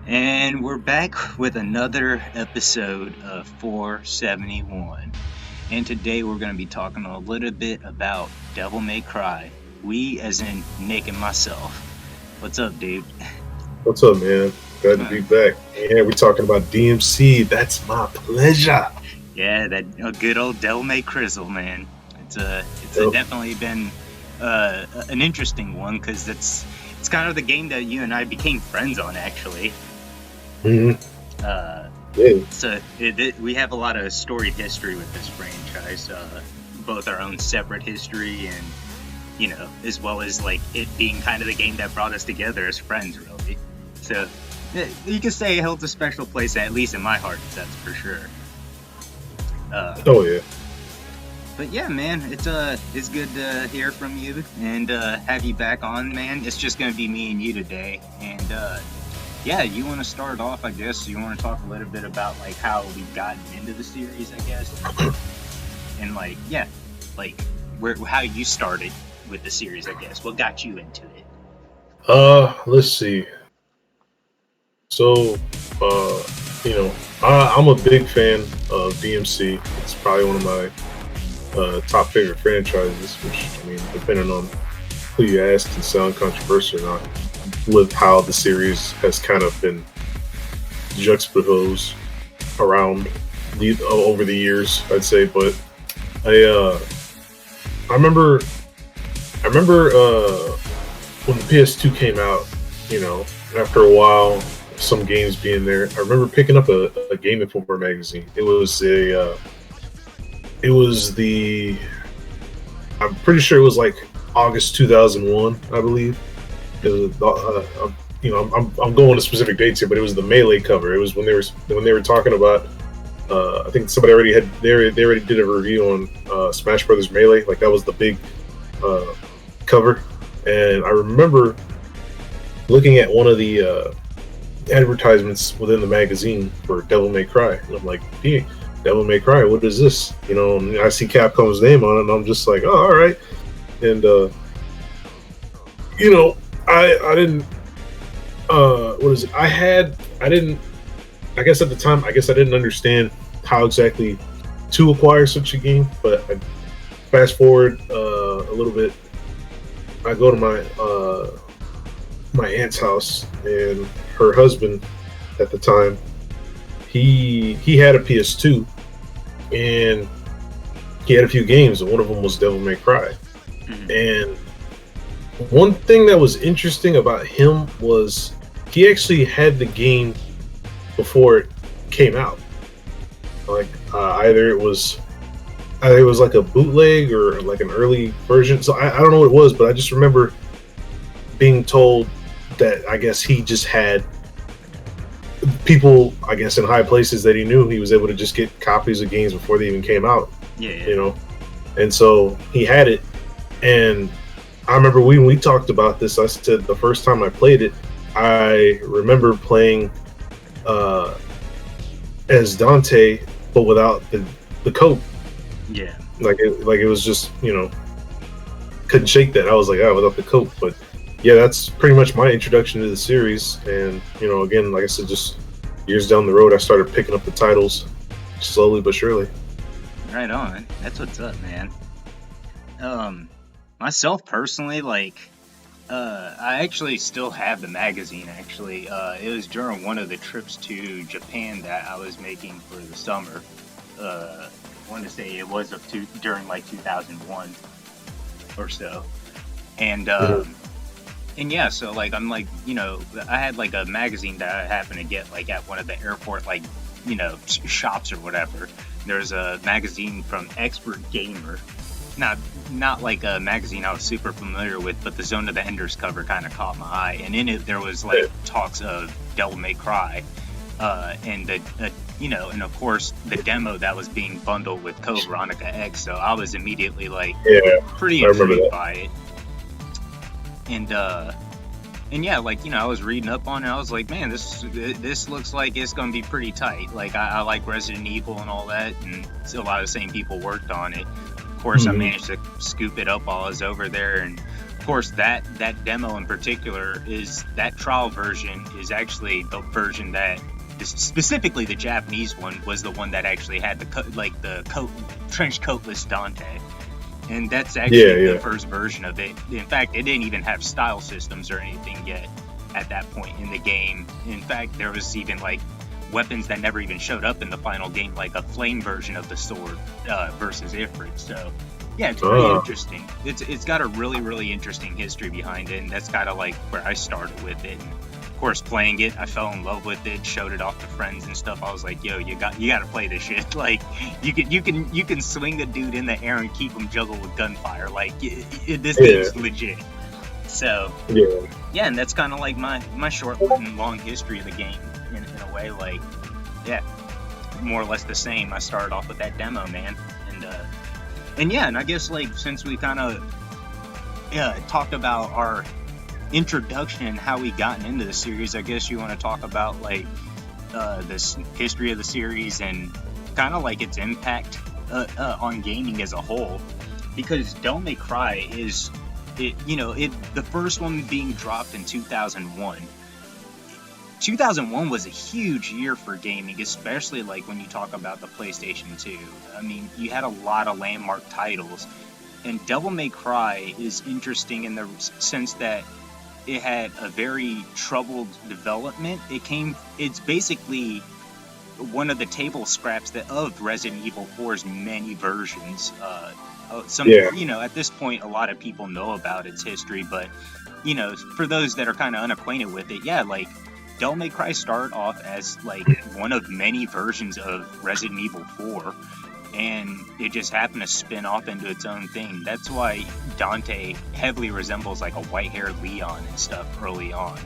And we're back with another episode of 471. And today we're going to be talking a little bit about Devil May Cry. We, as in Nick and myself. What's up, dude? What's up, man? Glad to be back. Yeah, we're talking about DMC. That's my pleasure. Yeah, that a good old Devil May Crizzle, man. It's definitely been an interesting one because it's kind of the game that you and I became friends on, actually. Mm-hmm. Yeah. So we have a lot of storied history with this franchise, both our own separate history and, as well as like it being kind of the game that brought us together as friends, really. So you can say it holds a special place, at least in my heart, that's for sure. Oh yeah. But yeah, man, it's good to hear from you and have you back on, man. It's just gonna be me and you today, and yeah, you want to start off, I guess. You want to talk a little bit about like how we got into the series, I guess, and like how you started with the series, I guess. What got you into it? Let's see. So, I'm a big fan of DMC. It's probably one of my top favorite franchises, which, I mean, depending on who you ask, can sound controversial or not, with how the series has kind of been juxtaposed around over the years, I'd say. But I remember when the PS2 came out, after a while, some games being there, I remember picking up a Game Informer magazine. I'm pretty sure it was like August 2001, I believe. It was, I'm going to specific dates here, but it was the Melee cover. It was when they were talking about. I think somebody already did a review on Smash Brothers Melee. Like that was the big cover, and I remember looking at one of the advertisements within the magazine for Devil May Cry, and I'm like, "Hey, Devil May Cry, what is this?" And I see Capcom's name on it, and I'm just like, "Oh, all right." And I didn't. What is it? I guess at the time, I didn't understand how exactly to acquire such a game. But I fast forward a little bit. I go to my aunt's house, and her husband at the time, he had a PS2, and he had a few games, and one of them was Devil May Cry. Mm-hmm. And one thing that was interesting about him was he actually had the game before it came out. Like either it was like a bootleg or like an early version. So I don't know what it was, but I just remember being told that I guess he just had people, I guess, in high places that he knew he was able to just get copies of games before they even came out. Yeah. And so he had it, and I remember when we talked about this, I said the first time I played it, I remember playing as Dante, but without the coat. Yeah. Like it was just, couldn't shake that. I was like, without the coat. But yeah, that's pretty much my introduction to the series. And, again, like I said, just years down the road, I started picking up the titles slowly but surely. Right on. That's what's up, man. Myself personally, I actually still have the magazine, actually. It was during one of the trips to Japan that I was making for the summer. I want to say it was during like 2001 or so. And, and yeah, so like, I'm like, I had like a magazine that I happened to get like at one of the airport, like, shops or whatever. There's a magazine from Expert Gamer. Not like a magazine I was super familiar with, but the Zone of the Enders cover kind of caught my eye, and in it there was like talks of Devil May Cry, and and of course the demo that was being bundled with Code Veronica X. So I was immediately like, pretty intrigued by it, and yeah, like I was reading up on it. I was like, man, this looks like it's gonna be pretty tight. Like I like Resident Evil and all that, and a lot of the same people worked on it. Of course, I managed to scoop it up while I was over there, and of course, that demo in particular that trial version is actually the version that, specifically the Japanese one, was the one that actually had the trench coatless Dante. And that's actually the first version of it. In fact, it didn't even have style systems or anything yet at that point in the game. In fact, there was even like weapons that never even showed up in the final game, like a flame version of the sword versus Ifrit. So yeah, it's pretty interesting. It's got a really, really interesting history behind it, and that's kind of like where I started with it. And of course, playing it, I fell in love with it, showed it off to friends and stuff. I was like, yo, you got to play this shit. Like, you can swing a dude in the air and keep him juggle with gunfire. Like, this game's legit. So yeah, and that's kind of like my short and long history of the game in a way. Like, yeah, more or less the same. I started off with that demo, man, and yeah, and I guess like since we kind of talked about our introduction and how we gotten into the series, I guess you want to talk about like this history of the series and kind of like its impact on gaming as a whole, because Devil May Cry is the first one being dropped in 2001. 2001 was a huge year for gaming, especially like when you talk about the PlayStation 2. I mean, you had a lot of landmark titles, and Devil May Cry is interesting in the sense that it had a very troubled development. It's basically one of the table scraps of Resident Evil 4's many versions. At this point, a lot of people know about its history, but for those that are kind of unacquainted with it, like Devil May Cry started off as like one of many versions of Resident Evil 4. And it just happened to spin off into its own thing. That's why Dante heavily resembles like a white-haired Leon and stuff early on.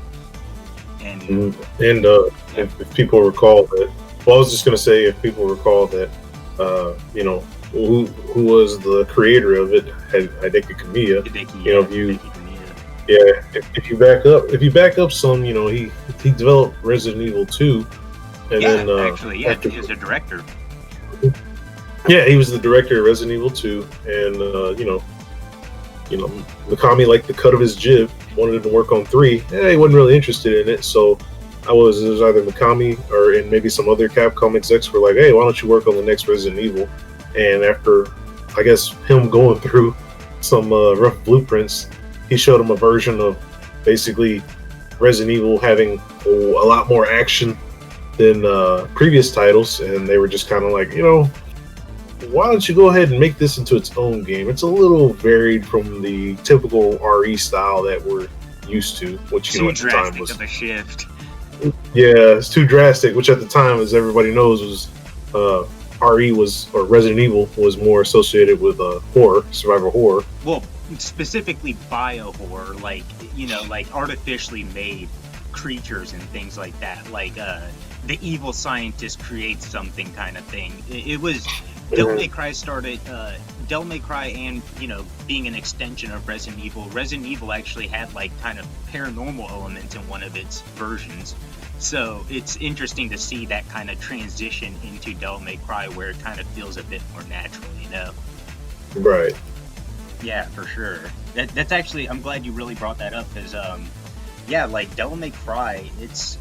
And if people recall that, well, I was just gonna say, if people recall that, who was the creator of it, Hideki Kamiya. If you back up some, he developed Resident Evil 2, and then he was a director. Yeah, he was the director of Resident Evil 2, and Mikami liked the cut of his jib, wanted to work on 3. He wasn't really interested in it, so it was either Mikami or and maybe some other Capcom execs were like, hey, why don't you work on the next Resident Evil? And after, I guess, him going through some rough blueprints, he showed him a version of basically Resident Evil having a lot more action than previous titles, and they were just kind of like, why don't you go ahead and make this into its own game? It's a little varied from the typical RE style that we're used to, which at the time was of a shift. Yeah, it's too drastic. Which at the time, as everybody knows, was Resident Evil was more associated with horror, survival horror. Well, specifically bio-horror, like artificially made creatures and things like that, like the evil scientist creates something kind of thing. It was. Devil May Cry started, Devil May Cry and, being an extension of Resident Evil. Resident Evil actually had, like, kind of paranormal elements in one of its versions. So it's interesting to see that kind of transition into Devil May Cry where it kind of feels a bit more natural, Right. Yeah, for sure. That's actually, I'm glad you really brought that up because, like, Devil May Cry, it's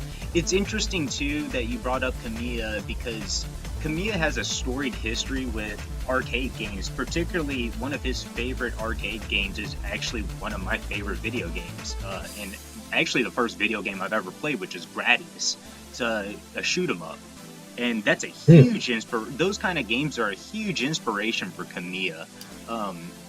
interesting, too, that you brought up Kamiya because Kamiya has a storied history with arcade games. Particularly, one of his favorite arcade games is actually one of my favorite video games. And actually the first video game I've ever played, which is Gradius. It's a shoot 'em up. And that's a huge those kind of games are a huge inspiration for Kamiya.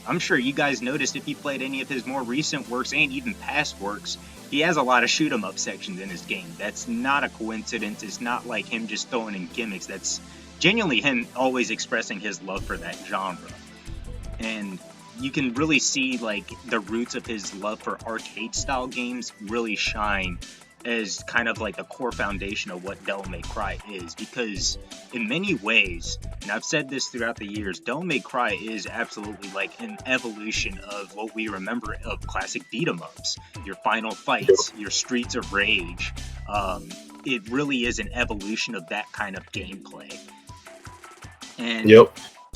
I'm sure you guys noticed if you played any of his more recent works and even past works, he has a lot of shoot 'em up sections in his game. That's not a coincidence. It's not like him just throwing in gimmicks. That's genuinely him always expressing his love for that genre. And you can really see like the roots of his love for arcade style games really shine as kind of like the core foundation of what Devil May Cry is, because in many ways, and I've said this throughout the years, Devil May Cry is absolutely like an evolution of what we remember of classic beat 'em ups, your Final Fights, your Streets of Rage. It really is an evolution of that kind of gameplay. And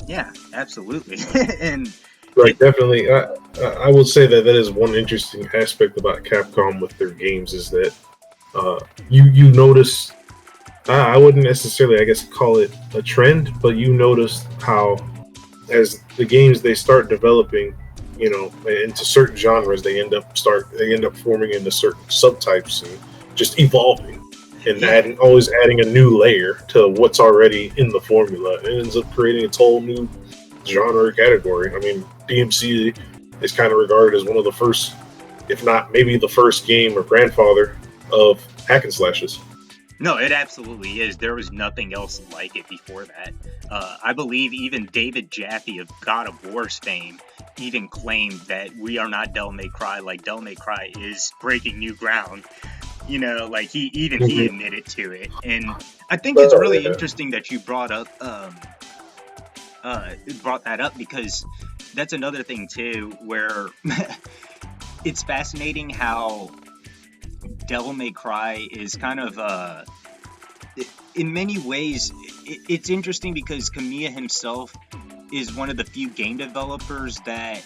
yeah, absolutely. And Right, definitely. I would say that that is one interesting aspect about Capcom with their games is that you notice. I wouldn't necessarily, I guess, call it a trend, but you notice how as the games they start developing, you know, into certain genres, they end up forming into certain subtypes and just evolving and Yeah. always adding a new layer to what's already in the formula. It ends up creating its whole new genre or category. I mean, DMC is kind of regarded as one of the first, if not maybe the first game or grandfather of hack and slashes. No, it absolutely is. There was nothing else like it before that. I believe even David Jaffe of God of War's fame even claimed that we are not Devil May Cry. Like Devil May Cry is breaking new ground. You know, like he Mm-hmm. admitted to it, and I think it's really Yeah. interesting that you brought that up because that's another thing too, where it's fascinating how Devil May Cry is kind of in many ways, it's interesting because Kamiya himself is one of the few game developers that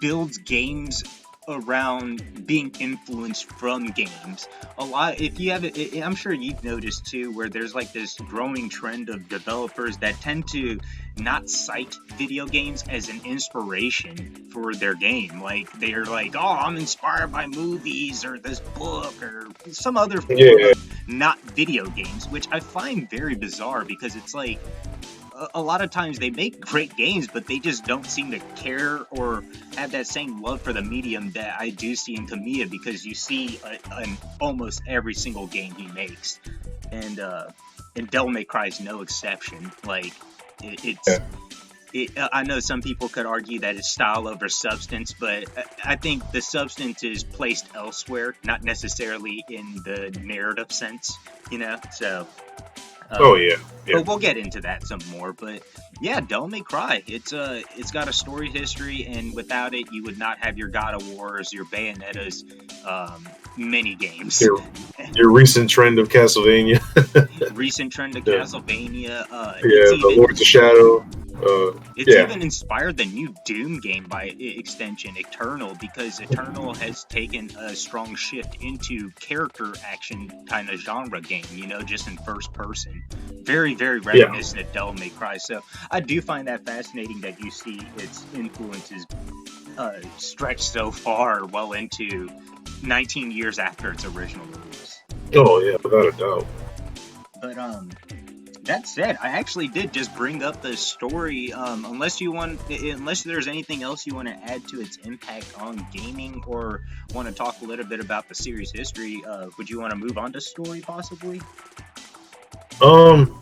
builds games around being influenced from games. A lot, if you have it, I'm sure you've noticed too, where there's like this growing trend of developers that tend to not cite video games as an inspiration for their game. Like they're like, oh, I'm inspired by movies or this book or some other form Yeah. of not video games, which I find very bizarre because it's like a lot of times they make great games, but they just don't seem to care or have that same love for the medium that I do see in Kamiya, because you see in almost every single game he makes, and Devil May Cry is no exception. Like it's. Yeah. I know some people could argue that it's style over substance, but I think the substance is placed elsewhere, not necessarily in the narrative sense, you know? So, Oh um, yeah. Yeah. but we'll get into that some more. But yeah, Devil May Cry. It's got a story history, and without it, you would not have your God of Wars, your Bayonettas, many games. Your your recent trend of Castlevania. Recent trend of Yeah. Castlevania. It's Yeah, the even Lords of Shadow. It's Yeah, even inspired the new Doom game by extension, Eternal, because Eternal has taken a strong shift into character action kind of genre game, you know, just in first person. Very, very yeah, reminiscent of Devil May Cry. So I do find that fascinating that you see its influences stretch so far, well into 19 years after its original release. oh yeah, without a doubt. But that said, I actually did just bring up the story. Unless there's anything else you want to add to its impact on gaming, or want to talk a little bit about the series history, would you want to move on to story possibly? Um,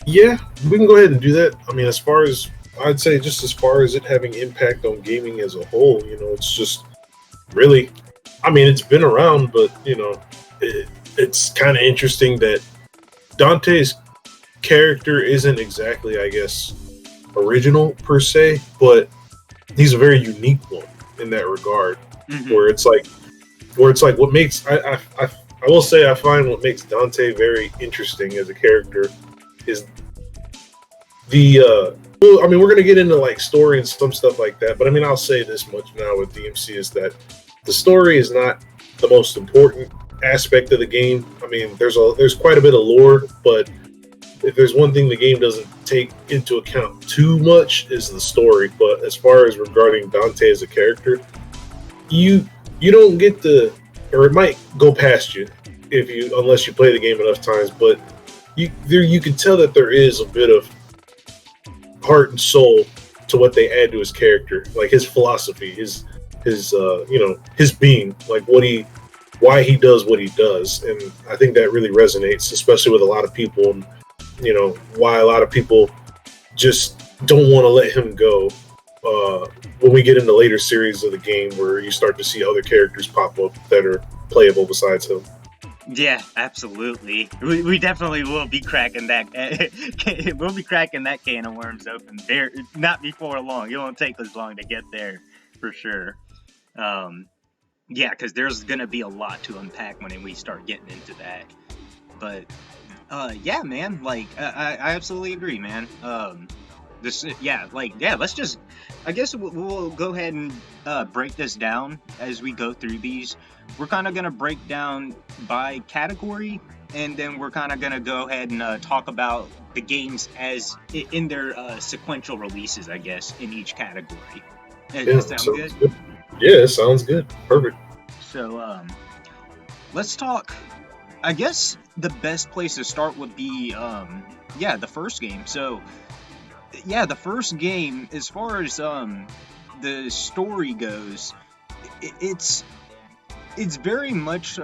yeah, we can go ahead and do that. I mean, as far as I'd say, just as far as it having impact on gaming as a whole, you know, it's just really, I mean, it's been around, but you know, it's kind of interesting that Dante's character isn't exactly, I guess, original per se, but he's a very unique one in that regard. Mm-hmm. Where it's like what makes I will say I find what makes Dante very interesting as a character is the well, I mean we're gonna get into like story and some stuff like that, but I mean I'll say this much now with DMC is that the story is not the most important aspect of the game. I mean there's quite a bit of lore, but if there's one thing the game doesn't take into account too much is the story. But as far as regarding Dante as a character, you don't get the, or it might go past you if you unless you play the game enough times. But you can tell that there is a bit of heart and soul to what they add to his character, like his philosophy, his you know his being, like why he does what he does, and I think that really resonates, especially with a lot of people, and you know why a lot of people just don't want to let him go. When we get into later series of the game, where you start to see other characters pop up that are playable besides him. Yeah, absolutely. We definitely will be cracking that. We'll be cracking that can of worms open there. Not before long. It won't take us long to get there, for sure. Um, yeah, because there's gonna be a lot to unpack when we start getting into that. But yeah, man. Like I absolutely agree, man. Let's just, I guess we'll go ahead and break this down as we go through these. We're kind of gonna break down by category, and then we're kind of gonna go ahead and talk about the games as in their sequential releases, I guess, in each category. Does Yeah, that sound sounds good? good. Yeah, it sounds good. Perfect. So let's talk. I guess the best place to start would be the first game. So yeah, the first game, as far as the story goes, it's very much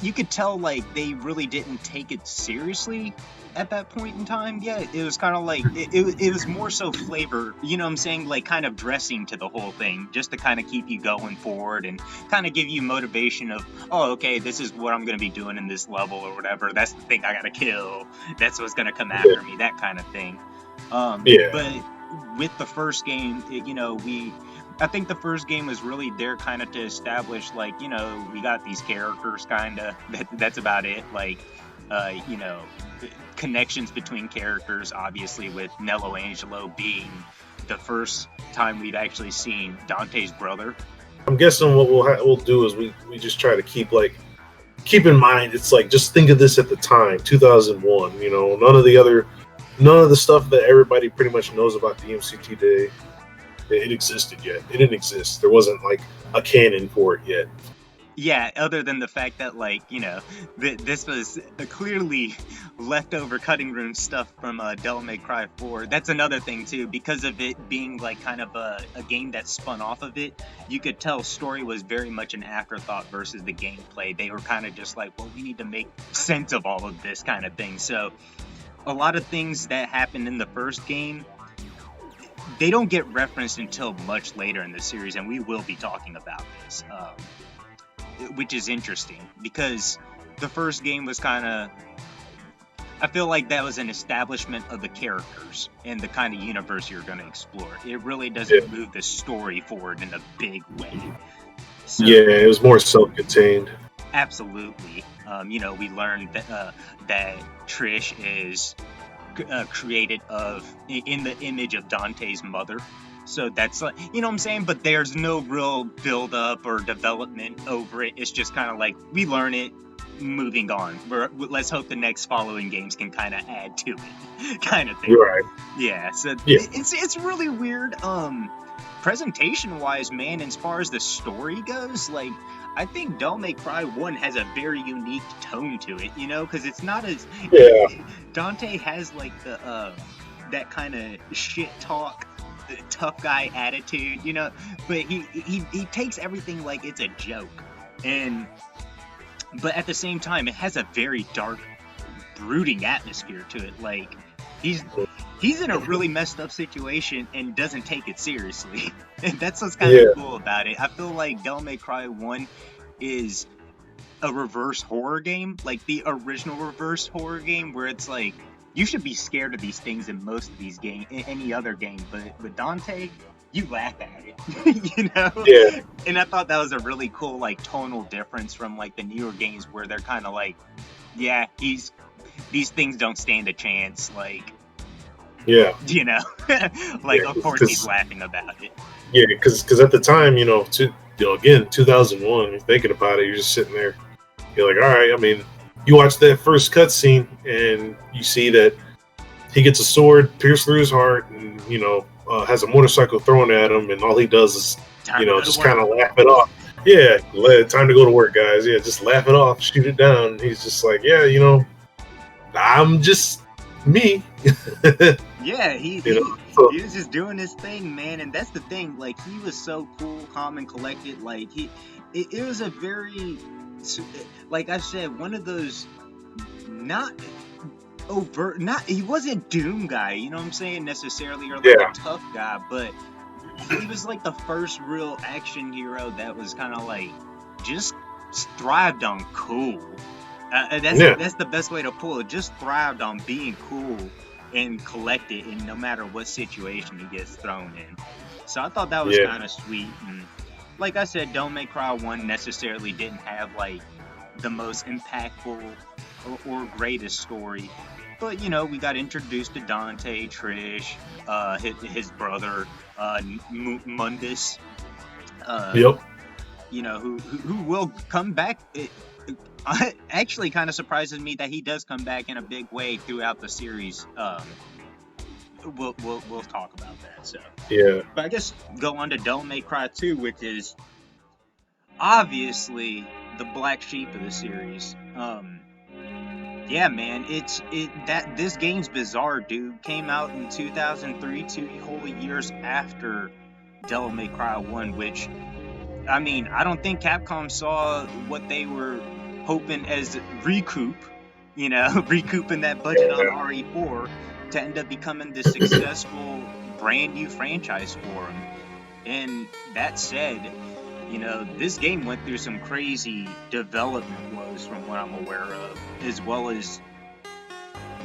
you could tell like they really didn't take it seriously at that point in time. Yeah, it was kind of like it was more so flavor, you know what I'm saying, like kind of dressing to the whole thing, just to kind of keep you going forward and kind of give you motivation of, oh, okay, this is what I'm gonna be doing in this level or whatever, that's the thing I gotta kill, that's what's gonna come after me, that kind of thing. Yeah. But with the first game, I think the first game was really there kind of to establish, like, we got these characters kind of, that's about it. Like, connections between characters, obviously, with Nello Angelo being the first time we've actually seen Dante's brother. I'm guessing what we'll do is we just try to keep in mind, it's like, just think of this at the time, 2001. None of the stuff that everybody pretty much knows about the MCT today, it existed yet. It didn't exist. There wasn't like a canon for it yet. Yeah, other than the fact that, like, this was clearly leftover cutting room stuff from Devil May Cry 4. That's another thing, too. Because of it being, like, kind of a game that spun off of it, you could tell story was very much an afterthought versus the gameplay. They were kind of just like, well, we need to make sense of all of this kind of thing. So, a lot of things that happened in the first game, they don't get referenced until much later in the series, and we will be talking about this. Which is interesting, because the first game was kind of, I feel like that was an establishment of the characters and the kind of universe you're going to explore. It really doesn't move the story forward in a big way. So, yeah, it was more self-contained. Absolutely. We learned that Trish is created in the image of Dante's mother. So that's like, you know what I'm saying? But there's no real build up or development over it. It's just kind of like, we learn it, moving on. Let's hope the next following games can kind of add to it, kind of thing. You're right. Yeah, so it's really weird. Presentation wise, man, as far as the story goes, like, I think Devil May Cry 1 has a very unique tone to it, because it's not as... Yeah. Dante has, like, the that kind of shit talk, tough guy attitude, but he takes everything like it's a joke. But at the same time, it has a very dark, brooding atmosphere to it. Like, he's in a really messed up situation and doesn't take it seriously. And that's what's kind of cool about it. I feel like Devil May Cry 1 is a reverse horror game, like the original reverse horror game, where it's like, you should be scared of these things in most of these games, in any other game, but with Dante, you laugh at it, Yeah. And I thought that was a really cool, like, tonal difference from, like, the newer games where they're kind of like, yeah, these things don't stand a chance, like, yeah, like, of course he's laughing about it. Yeah, because at the time, again, 2001, you're thinking about it, you're just sitting there, you're like, all right, I mean, you watch that first cutscene and you see that he gets a sword pierced through his heart, and has a motorcycle thrown at him, and all he does is just kind of laugh it off. Yeah, time to go to work, guys. Yeah, just laugh it off, shoot it down. He's just like, yeah, I'm just me. Yeah, he was just doing his thing, man, and that's the thing. Like, he was so cool, calm, and collected. Like, it was a very, like I said, one of those not overt, he wasn't Doom guy, you know what I'm saying, necessarily, or like a tough guy, but he was like the first real action hero that was kind of like just thrived on cool. That's the best way to pull it. Just thrived on being cool and collected in no matter what situation he gets thrown in. So I thought that was kind of sweet. And like I said, Devil May Cry 1 necessarily didn't have like the most impactful or greatest story. But you know, we got introduced to Dante, Trish, his brother, Mundus. Uh, Yep. you know, who will come back. It actually kind of surprises me that he does come back in a big way throughout the series. We'll talk about that. So, Yeah. but I guess go on to Don't Make Cry 2, which is obviously the black sheep of the series. Yeah, man, that this game's bizarre, dude. Came out in 2003, 2 whole years after Devil May Cry 1, which, I mean, I don't think Capcom saw what they were hoping as recoup, you know, recouping that budget on RE4 to end up becoming this successful brand new franchise for them. And that said, you know, this game went through some crazy development woes from what I'm aware of, as well as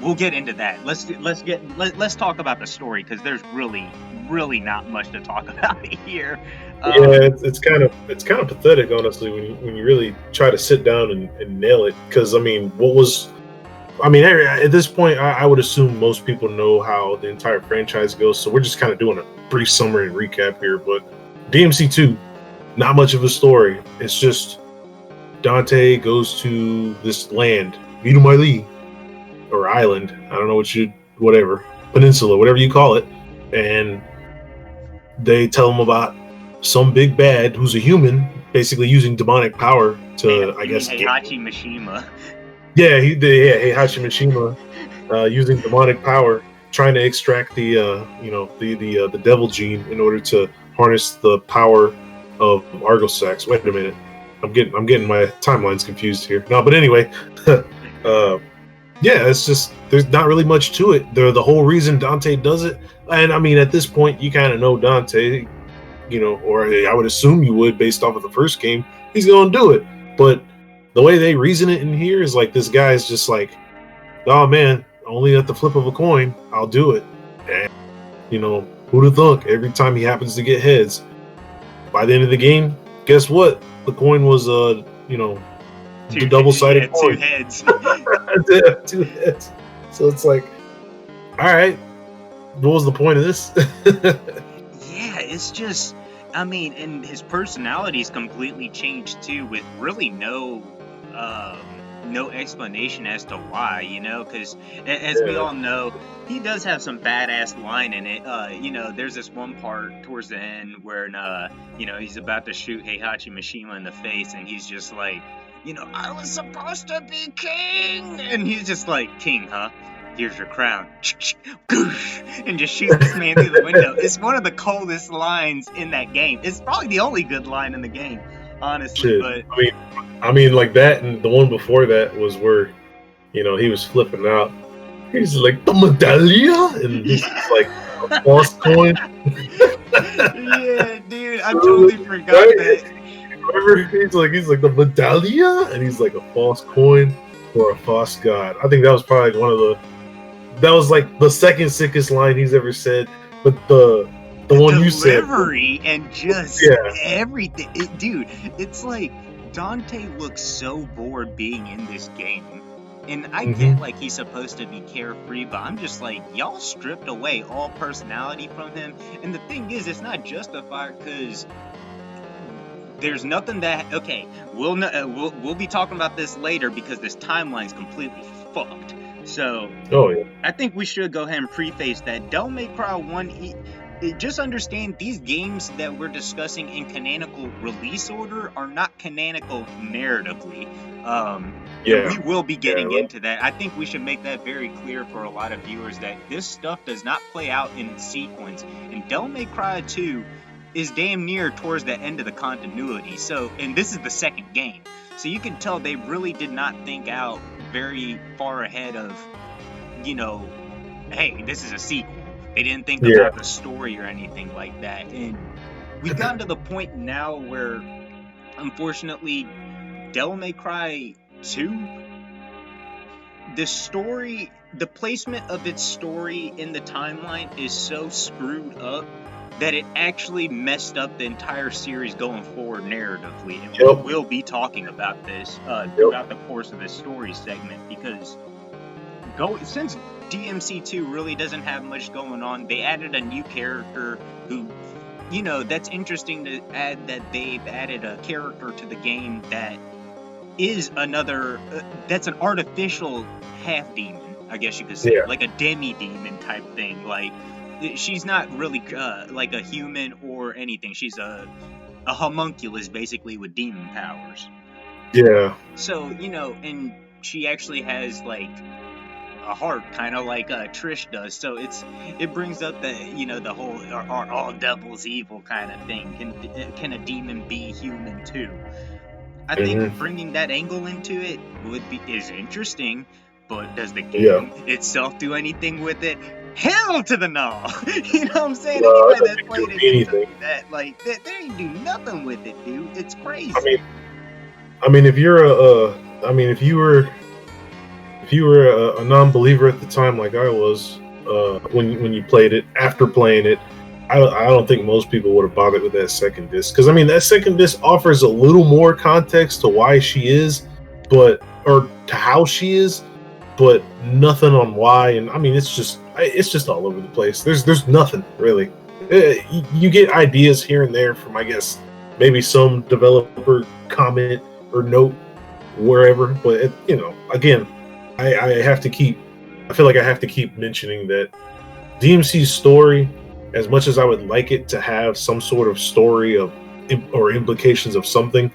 we'll get into that. Let's talk about the story, because there's really not much to talk about here. Yeah, it's kind of pathetic, honestly, when you really try to sit down and nail it. Because at this point, I would assume most people know how the entire franchise goes. So we're just kind of doing a brief summary and recap here. But DMC2, not much of a story. It's just Dante goes to this land, Midumali, or island. I don't know whatever, peninsula, whatever you call it, and they tell him about some big bad who's a human, basically using demonic power to, I guess, Heihachi Mishima. Yeah, Heihachi Mishima, using demonic power, trying to extract the devil gene in order to harness the power of Argosax. Wait a minute, I'm getting my timelines confused here. No, but anyway, yeah, it's just there's not really much to it. The whole reason Dante does it, and I mean at this point you kind of know Dante, or I would assume you would based off of the first game. He's gonna do it, but the way they reason it in here is like this guy's just like, oh man, only at the flip of a coin, I'll do it. And who'd have thunk? Every time he happens to get heads, by the end of the game, guess what? The coin was the double-sided coin. 2 heads. 2 heads. So it's like, all right, what was the point of this? Yeah, it's just, I mean, and his personality's completely changed too, with really no explanation as to why, because as we all know, he does have some badass line in it. There's this one part towards the end where, he's about to shoot Heihachi Mishima in the face, and he's just like, I was supposed to be king, and he's just like, king, huh? Here's your crown. And just shoot this man through the window. It's one of the coldest lines in that game. It's probably the only good line in the game, honestly. But I mean, like that, and the one before that was where, he was flipping out. He's like, the medallia, and he's like a false coin. Yeah, dude, I totally forgot that. Remember, he's like the medallia, and he's like a false coin or a false god. I think that was probably that was like the second sickest line he's ever said. But the one you said, delivery and just everything, dude. It's like Dante looks so bored being in this game. And I get like he's supposed to be carefree, but I'm just like, y'all stripped away all personality from him. And the thing is, it's not justified, because there's nothing that we'll be talking about this later, because this timeline's completely fucked. So I think we should go ahead and preface that Devil May Cry 1, just understand these games that we're discussing in canonical release order are not canonical narratively. We will be getting into that. I think we should make that very clear for a lot of viewers, that this stuff does not play out in sequence. And Devil May Cry 2 is damn near towards the end of the continuity. So, and this is the second game. So you can tell they really did not think out very far ahead of, hey, this is a sequel. They didn't think about the story or anything like that. And we've gotten to the point now where, unfortunately, Devil May Cry 2, the placement of its story in the timeline is so screwed up that it actually messed up the entire series going forward narratively. And we'll be talking about this throughout the course of this story segment, because since DMC2 really doesn't have much going on, they added a new character who, that's interesting to add that they've added a character to the game that is that's an artificial half demon, I guess you could say, Yeah. like a demi-demon type thing. Like, she's not really like a human or anything. She's a homunculus, basically, with demon powers. Yeah. So, and she actually has, like, a heart, kind of like Trish does. So it brings up the whole are all devils evil kind of thing. Can a demon be human too? I think bringing that angle into it is interesting, but does the game itself do anything with it? Hell to the no! You know what I'm saying? Anybody that's played it can tell you that, like, they ain't do nothing with it, dude. It's crazy. I mean, if you were a non-believer at the time, like I was, when you played it, after playing it, I don't think most people would have bothered with that second disc, because I mean that second disc offers a little more context to why she is, or to how she is, but nothing on why. And I mean it's just all over the place. There's nothing really. You get ideas here and there from, I guess, maybe some developer comment or note wherever, but again, I feel like I have to keep mentioning that DMC's story, as much as I would like it to have some sort of story or implications of something,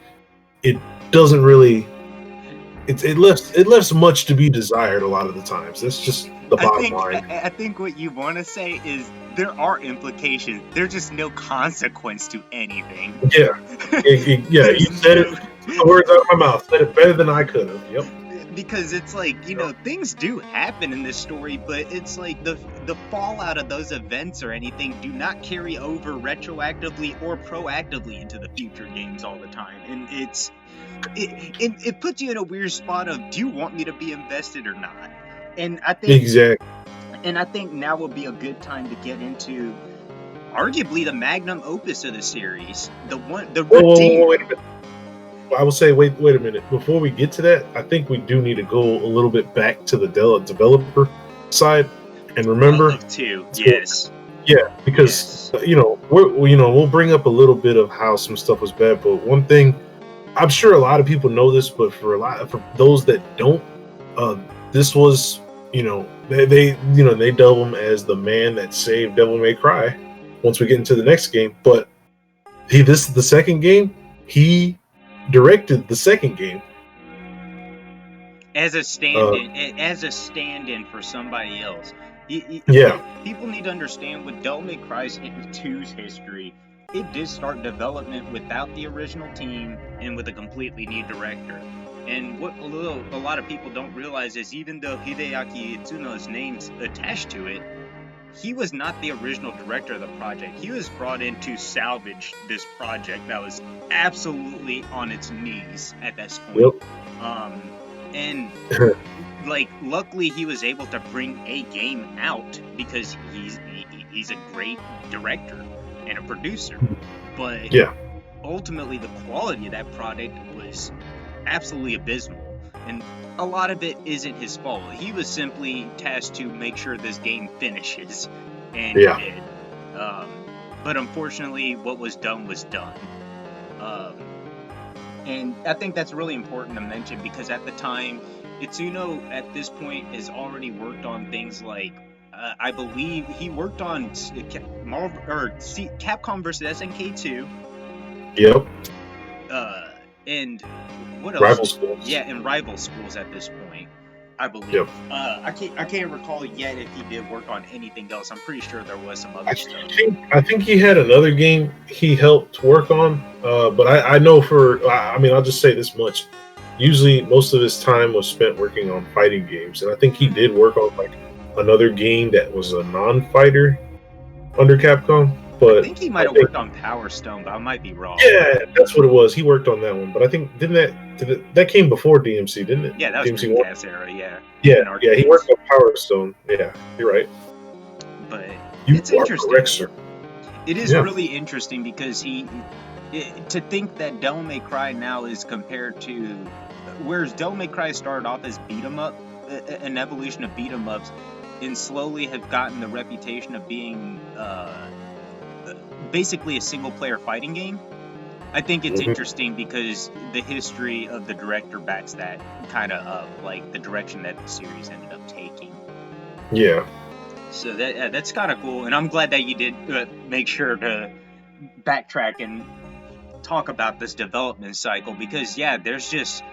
it doesn't really. It left much to be desired a lot of the times. That's just the bottom line. I think what you want to say is there are implications. There's just no consequence to anything. Yeah, yeah. You said it. The words out of my mouth. Said it better than I could have. Yep. Because it's like, things do happen in this story, but it's like the fallout of those events or anything do not carry over retroactively or proactively into the future games all the time. And it puts you in a weird spot of, do you want me to be invested or not? And I think exactly. And I think now would be a good time to get into arguably the magnum opus of the series, the Redeemer. Wait a minute. I will say, wait a minute. Before we get to that, I think we do need to go a little bit back to the developer side and remember. Yes. Yeah, because we'll bring up a little bit of how some stuff was bad, but one thing, I'm sure a lot of people know this, but for those that don't, this was, they dub him as the man that saved Devil May Cry. Once we get into the next game, but this is the second game. He directed the second game as a stand-in for somebody else. People need to understand with Devil May Cry 2's history, it did start development without the original team and with a completely new director. And what a lot of people don't realize is, even though Hideaki Itsuno's name's attached to it, he was not the original director of the project. He was brought in to salvage this project that was absolutely on its knees at this point. Yep. And like, luckily he was able to bring a game out because he's a great director and a producer. But ultimately the quality of that product was absolutely abysmal. And a lot of it isn't his fault. He was simply tasked to make sure this game finishes, and he did. But unfortunately, what was done was done. And I think that's really important to mention, because at the time, Itsuno at this point has already worked on things like, I believe he worked on Capcom vs. SNK 2. Yep. And what else? Rival Schools. Yeah, and Rival Schools at this point, I believe. Yep. I can't recall yet if he did work on anything else. I'm pretty sure there was some other stuff. I think he had another game he helped work on, but I know I'll just say this much. Usually, most of his time was spent working on fighting games, and I think he did work on like another game that was a non-fighter under Capcom. But I think he might have worked on Power Stone, but I might be wrong. Yeah, that's what it was. He worked on that one, but I think that came before DMC, didn't it? Yeah, that was DMC Dreamcast era. Yeah. Yeah. He worked on Power Stone. Yeah, you're right. But it's interesting. Correct, sir. It is really interesting because to think that Devil May Cry now is compared to, whereas Devil May Cry started off as beat 'em up, an evolution of beat 'em ups, and slowly have gotten the reputation of being basically a single player fighting game. I think it's interesting because the history of the director backs that kind of up, like the direction that the series ended up taking. Yeah. So that's kind of cool, and I'm glad that you did make sure to backtrack and talk about this development cycle, because yeah, there's just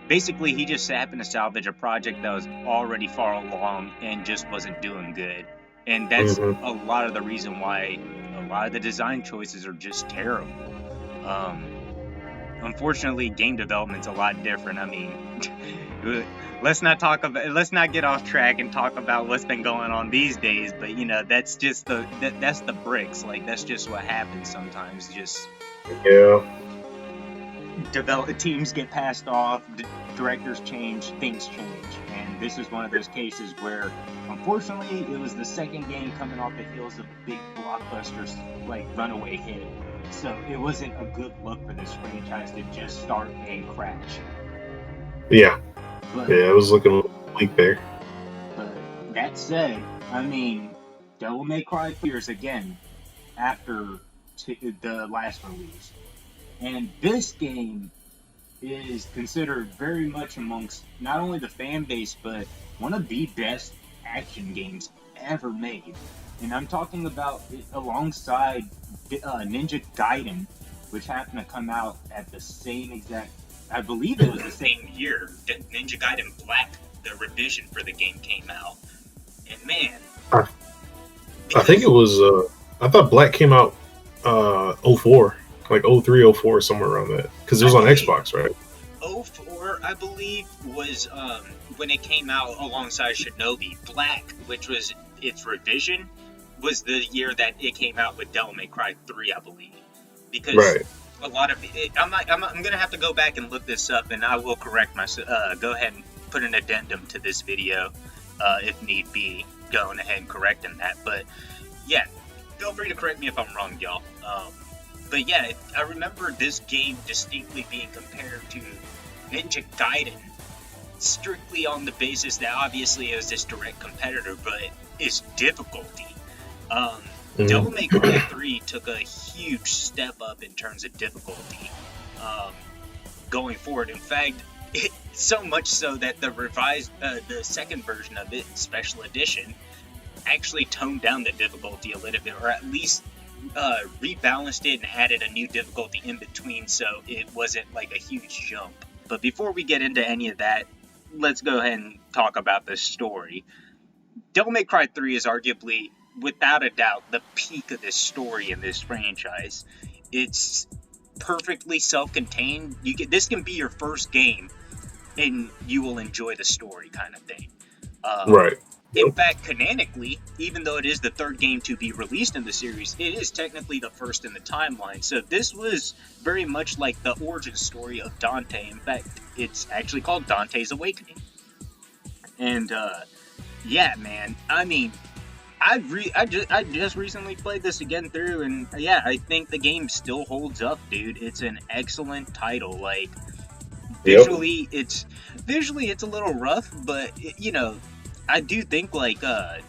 basically he just happened to salvage a project that was already far along and just wasn't doing good, and that's a lot of the reason why a lot of the design choices are just terrible. Unfortunately, game development's a lot different. I mean, let's not get off track and talk about what's been going on these days. But you know, that's just that's the bricks. Like that's just what happens sometimes. Just teams get passed off, directors change, things change, and this is one of those cases where, unfortunately, it was the second game coming off the heels of big blockbusters like runaway hit. So it wasn't a good look for this franchise to just start and crash. Yeah. It was looking a little bleak there. But that said, I mean, Devil May Cry appears again after the last release. And this game is considered very much amongst not only the fan base, but one of the best action games ever made. And I'm talking about it alongside Ninja Gaiden, which happened to come out at the same exact, I believe it was the same year that Ninja Gaiden Black, the revision for the game, came out. And man, I think it was, I thought Black came out 04, like 03, 04, somewhere around that. Because it was on Xbox, right? 04, I believe, was when it came out alongside Shinobi. Black, which was its revision, was the year that it came out with Devil May Cry 3, I believe. Because a lot of it, I'm gonna have to go back and look this up, and I will correct myself. Go ahead and put an addendum to this video if need be, going ahead and correcting that. But yeah, feel free to correct me if I'm wrong, y'all. But yeah, I remember this game distinctly being compared to Ninja Gaiden, strictly on the basis that obviously it was this direct competitor, but its difficulty. Devil May Cry 3 took a huge step up in terms of difficulty going forward. In fact, so much so that the revised, the second version of it, Special Edition, actually toned down the difficulty a little bit, or at least rebalanced it and added a new difficulty in between, so it wasn't like a huge jump. But before we get into any of that, let's go ahead and talk about the story. Devil May Cry 3 is arguably, without a doubt, the peak of this story in this franchise. It's perfectly self-contained. This can be your first game, and you will enjoy the story, kind of thing. Right. In fact, canonically, even though it is the third game to be released in the series, it is technically the first in the timeline. So this was very much like the origin story of Dante. In fact, it's actually called Dante's Awakening. And yeah, man, I mean, I just recently played this again through, and yeah, I think the game still holds up, dude. It's an excellent title. Like visually, it's a little rough, but you know, I do think like the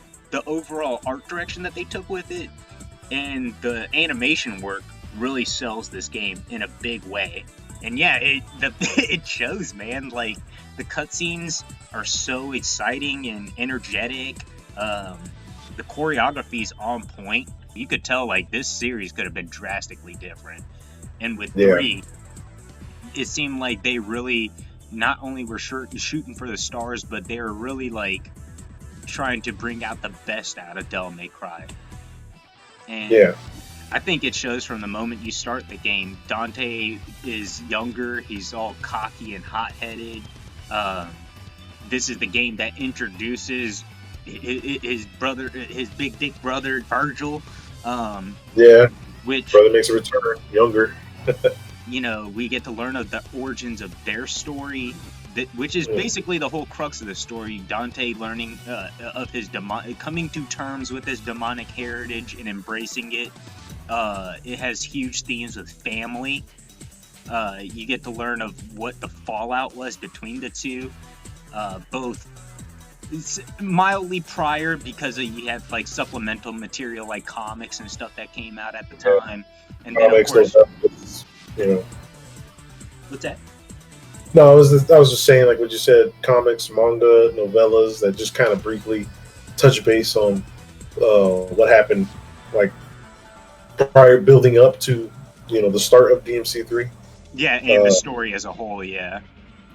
overall art direction that they took with it and the animation work really sells this game in a big way. And yeah, it shows, man. Like the cutscenes are so exciting and energetic. The choreography's on point. You could tell like this series could have been drastically different. And with 3, it seemed like they really not only were shooting for the stars, but they were really like trying to bring out the best out of Devil May Cry. And I think it shows from the moment you start the game. Dante is younger, he's all cocky and hot-headed. This is the game that introduces his brother, his big dick brother, Virgil. Which brother makes a return, younger. You know, we get to learn of the origins of their story, which is basically the whole crux of the story. Dante learning of his coming to terms with his demonic heritage and embracing it. It has huge themes with family. You get to learn of what the fallout was between the two, both it's mildly prior because you had like supplemental material like comics and stuff that came out at the time, and then of course, you know. What's that? No, I was just saying, like what you said, comics, manga, novellas that just kind of briefly touch base on what happened, like prior building up to the start of DMC3. Yeah, and the story as a whole, yeah.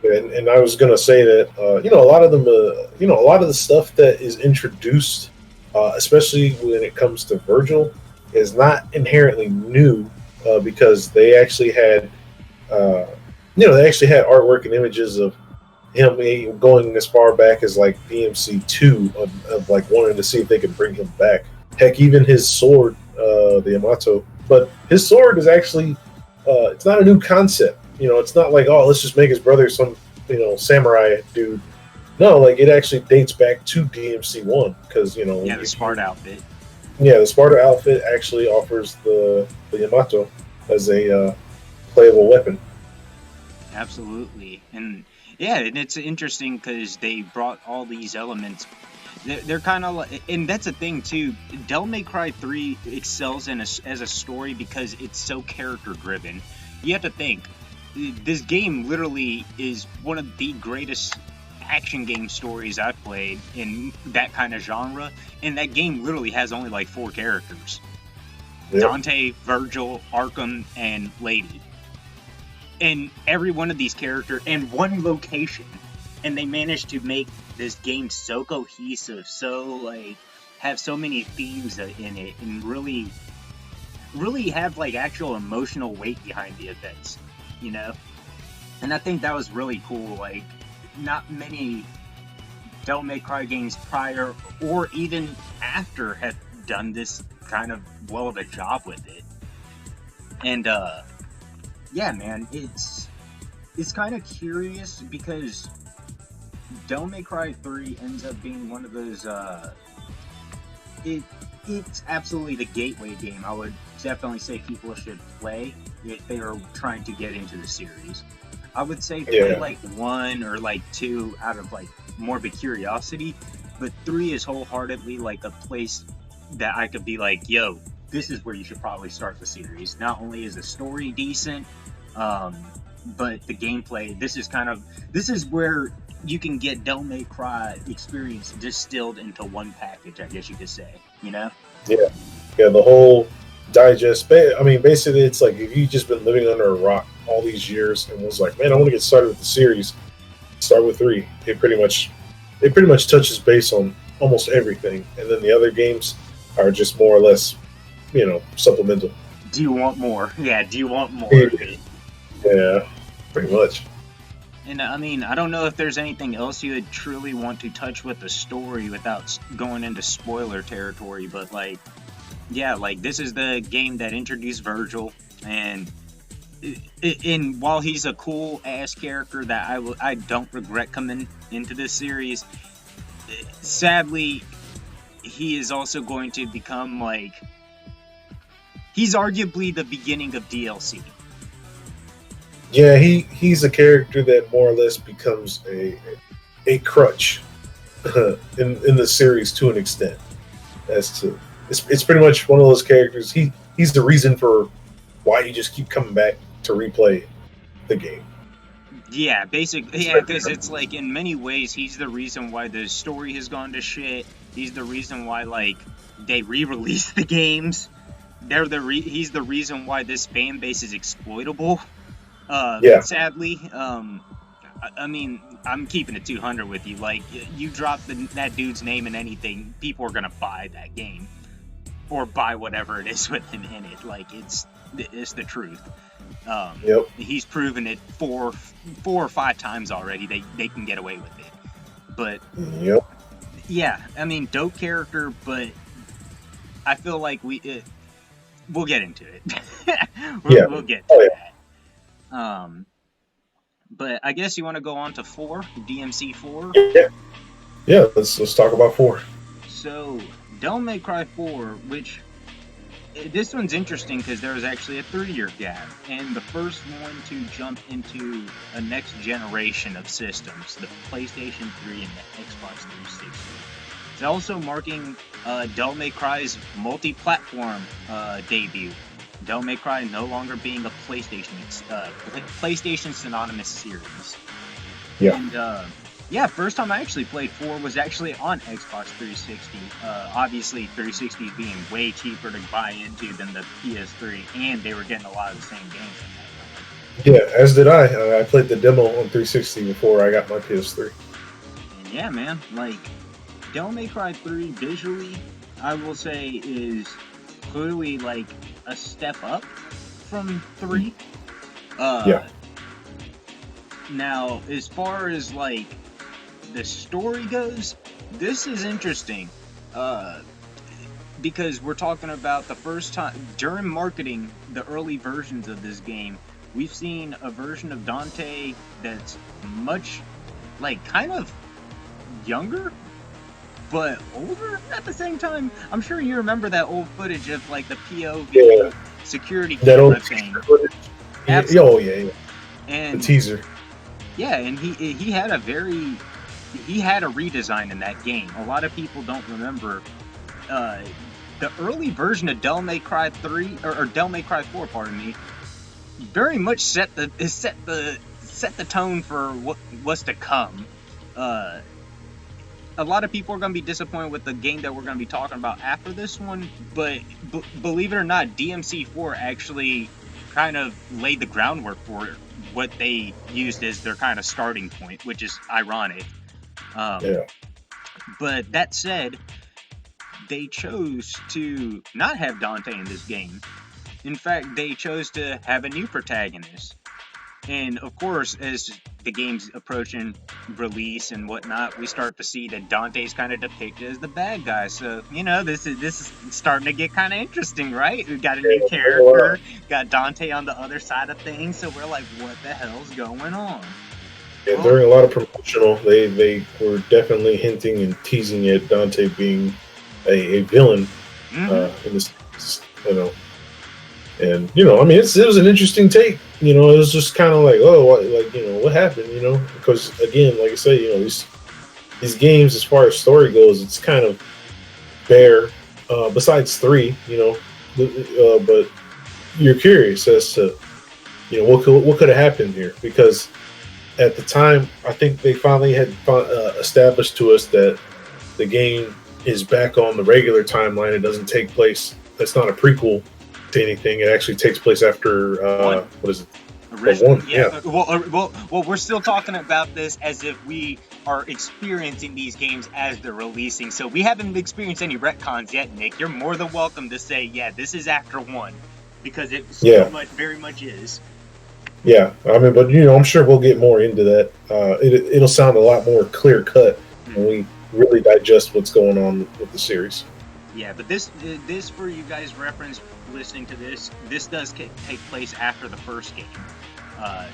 And I was gonna say that a lot of them, a lot of the stuff that is introduced, especially when it comes to Virgil, is not inherently new because they actually had. They actually had artwork and images of him going as far back as like DMC2 of like wanting to see if they could bring him back. Heck, even his sword, the Yamato, but his sword is actually it's not a new concept. It's not like, oh, let's just make his brother some samurai dude. No, like it actually dates back to DMC1 because the Sparta outfit. Yeah, the Sparta outfit actually offers the Yamato as a playable weapon. Absolutely, and it's interesting because they brought all these elements. They're kind of like, and that's a thing too. Devil May Cry 3 excels as a story because it's so character driven. You have to think, this game literally is one of the greatest action game stories I've played in that kind of genre, and that game literally has only like 4 characters: Dante, Virgil, Arkham, and Lady. And every one of these characters in one location, and they managed to make this game so cohesive, so like have so many themes in it, and really have like actual emotional weight behind the events, and I think that was really cool. Like, not many Devil May Cry games prior or even after have done this kind of well of a job with it. And yeah, man, it's kind of curious because Devil May Cry 3 ends up being one of those, it's absolutely the gateway game I would definitely say people should play if they are trying to get into the series. I would say play like 1 or like 2 out of like morbid curiosity, but 3 is wholeheartedly like a place that I could be like, yo, this is where you should probably start the series. Not only is the story decent, but the gameplay, this is where you can get Devil May Cry experience distilled into one package, I guess you could say, Yeah, the whole digest. I mean, basically, it's like if you've just been living under a rock all these years and was like, man, I want to get started with the series, start with 3. It pretty much touches base on almost everything, and then the other games are just more or less, supplemental. Do you want more? Yeah, do you want more? Yeah, pretty much. And I mean, I don't know if there's anything else you would truly want to touch with the story without going into spoiler territory, but like, yeah, like this is the game that introduced Virgil, and while he's a cool ass character that I don't regret coming into this series, sadly, he is also going to become like, he's arguably the beginning of DLC. Yeah, he's a character that more or less becomes a crutch in the series to an extent. It's pretty much one of those characters. He's the reason for why you just keep coming back to replay the game. Yeah, basically, yeah, because it's like in many ways he's the reason why the story has gone to shit. He's the reason why like they re-release the games. He's the reason why this fan base is exploitable. Sadly, I mean, I'm keeping it 200 with you. Like, you drop that dude's name in anything, people are gonna buy that game or buy whatever it is with him in it. Like, it's the truth. He's proven it four or 5 times already. They can get away with it. But yeah, I mean, dope character, but I feel like we'll get into it. We'll get to that. But I guess you want to go on to 4, DMC 4. Yeah. Let's talk about 4. So, Devil May Cry 4, which this one's interesting because there was actually a 3-year gap, and the first one to jump into a next generation of systems, the PlayStation 3 and the Xbox 360. It's also marking Devil May Cry's multi-platform debut. Devil May Cry no longer being a PlayStation synonymous series. Yeah. And yeah, first time I actually played 4 was actually on Xbox 360. Obviously, 360 being way cheaper to buy into than the PS3, and they were getting a lot of the same games at that time. Yeah, as did I. I played the demo on 360 before I got my PS3. And yeah, man, like, Devil May Cry 3 visually, I will say, is clearly like a step up from 3. Yeah. Now, as far as like the story goes, this is interesting. Because we're talking about the first time during marketing the early versions of this game, we've seen a version of Dante that's much like kind of younger but older at the same time. I'm sure you remember that old footage of like the POV security camera thing. Absolutely. Oh yeah. And the teaser. Yeah, and he had a redesign in that game. A lot of people don't remember the early version of Devil May Cry 3 or Devil May Cry 4, pardon me, very much set the tone for what's to come. A lot of people are going to be disappointed with the game that we're going to be talking about after this one, but believe it or not, DMC4 actually kind of laid the groundwork for what they used as their kind of starting point, which is ironic. But that said, they chose to not have Dante in this game. In fact, they chose to have a new protagonist. And of course, as the game's approaching release and whatnot, we start to see that Dante's kind of depicted as the bad guy. So, you know, this is starting to get kind of interesting, right? We've got a new character, got Dante on the other side of things, so we're like, what the hell's going on? Yeah, during a lot of promotional, they were definitely hinting and teasing at Dante being a villain in this, you know. And, you know, I mean, it was an interesting take. You know, it was just kind of like, what happened, you know? Because, again, like I say, you know, these games, as far as story goes, it's kind of bare, besides 3, you know. But you're curious as to, you know, what could have happened here. Because at the time, I think they finally had established to us that the game is back on the regular timeline. It doesn't take place, that's not a prequel to anything. It actually takes place after what is it? Original, yeah. Well, we're still talking about this as if we are experiencing these games as they're releasing. So we haven't experienced any retcons yet, Nick. You're more than welcome to say, yeah, this is after 1, because it very much is. Yeah, I mean, but you know, I'm sure we'll get more into that. It'll sound a lot more clear cut when we really digest what's going on with the series. Yeah, but this for you guys reference listening to this does take place after the first game,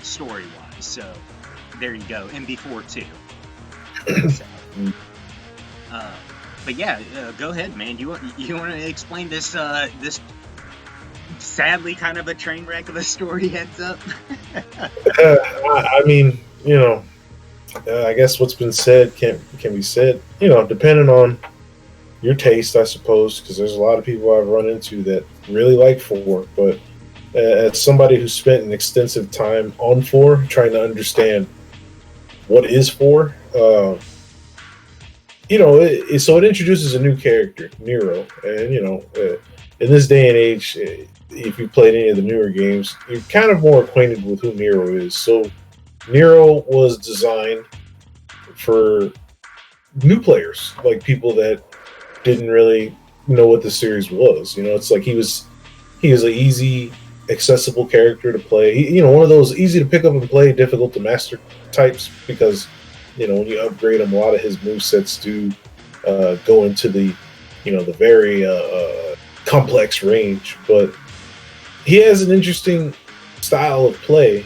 story wise. So there you go, and before 2. So, but yeah, go ahead, man. You want to explain this this sadly kind of a train wreck of a story heads up? I mean, you know, I guess what's been said can be said. You know, depending on your taste, I suppose, because there's a lot of people I've run into that really like 4, but as somebody who spent an extensive time on 4 trying to understand what is 4, you know, so it introduces a new character, Nero, and you know, in this day and age, if you played any of the newer games, you're kind of more acquainted with who Nero is. So Nero was designed for new players, like people that didn't really know what the series was. You know, it's like he was an easy, accessible character to play. You know, one of those easy to pick up and play, difficult to master types, because, you know, when you upgrade him, a lot of his movesets do go into the, you know, the very complex range. But he has an interesting style of play.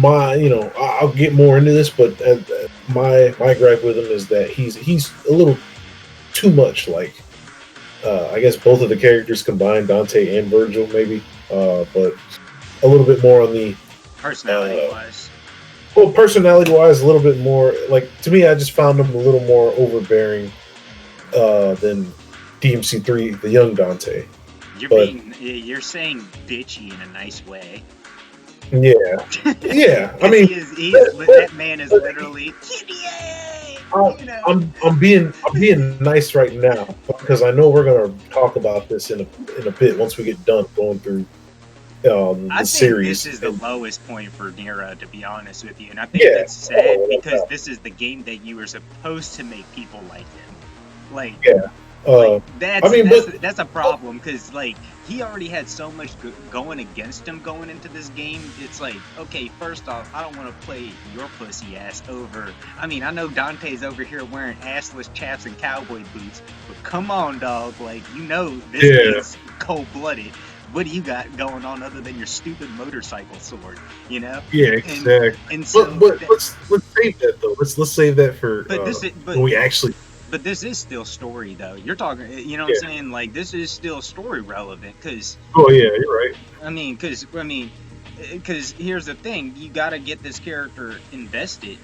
I'll get more into this, but my gripe with him is that he's a little too much like I guess both of the characters combined, Dante and Virgil, maybe, but a little bit more on the personality uh, wise. well, personality wise, a little bit more. Like to me, I just found him a little more overbearing than DMC3, the young Dante. But You're saying bitchy in a nice way. yeah, yeah. I Because mean, that man is literally, I- you know. I'm being nice right now because I know we're gonna talk about this in a bit once we get done going through I the think this series. is the lowest point for Nero, to be honest with you, and I think Yeah, that's sad oh, because this is the game that you were supposed to make people like him. Like, yeah. like I mean, that's a problem because like he already had so much going against him going into this game. It's like, okay, first off, I don't want to play your pussy ass over. I mean, I know Dante's over here wearing assless chaps and cowboy boots, but come on, dog, like this yeah, game's cold blooded. What do you got going on other than your stupid motorcycle sword? You know? yeah, And exactly. and so, But let's save that though. Let's save that for but when we actually. but this is still story though. You're talking, you know what I'm Yeah. saying? Like this is still story relevant because Oh yeah, you're right. because here's the thing: you got to get this character invested.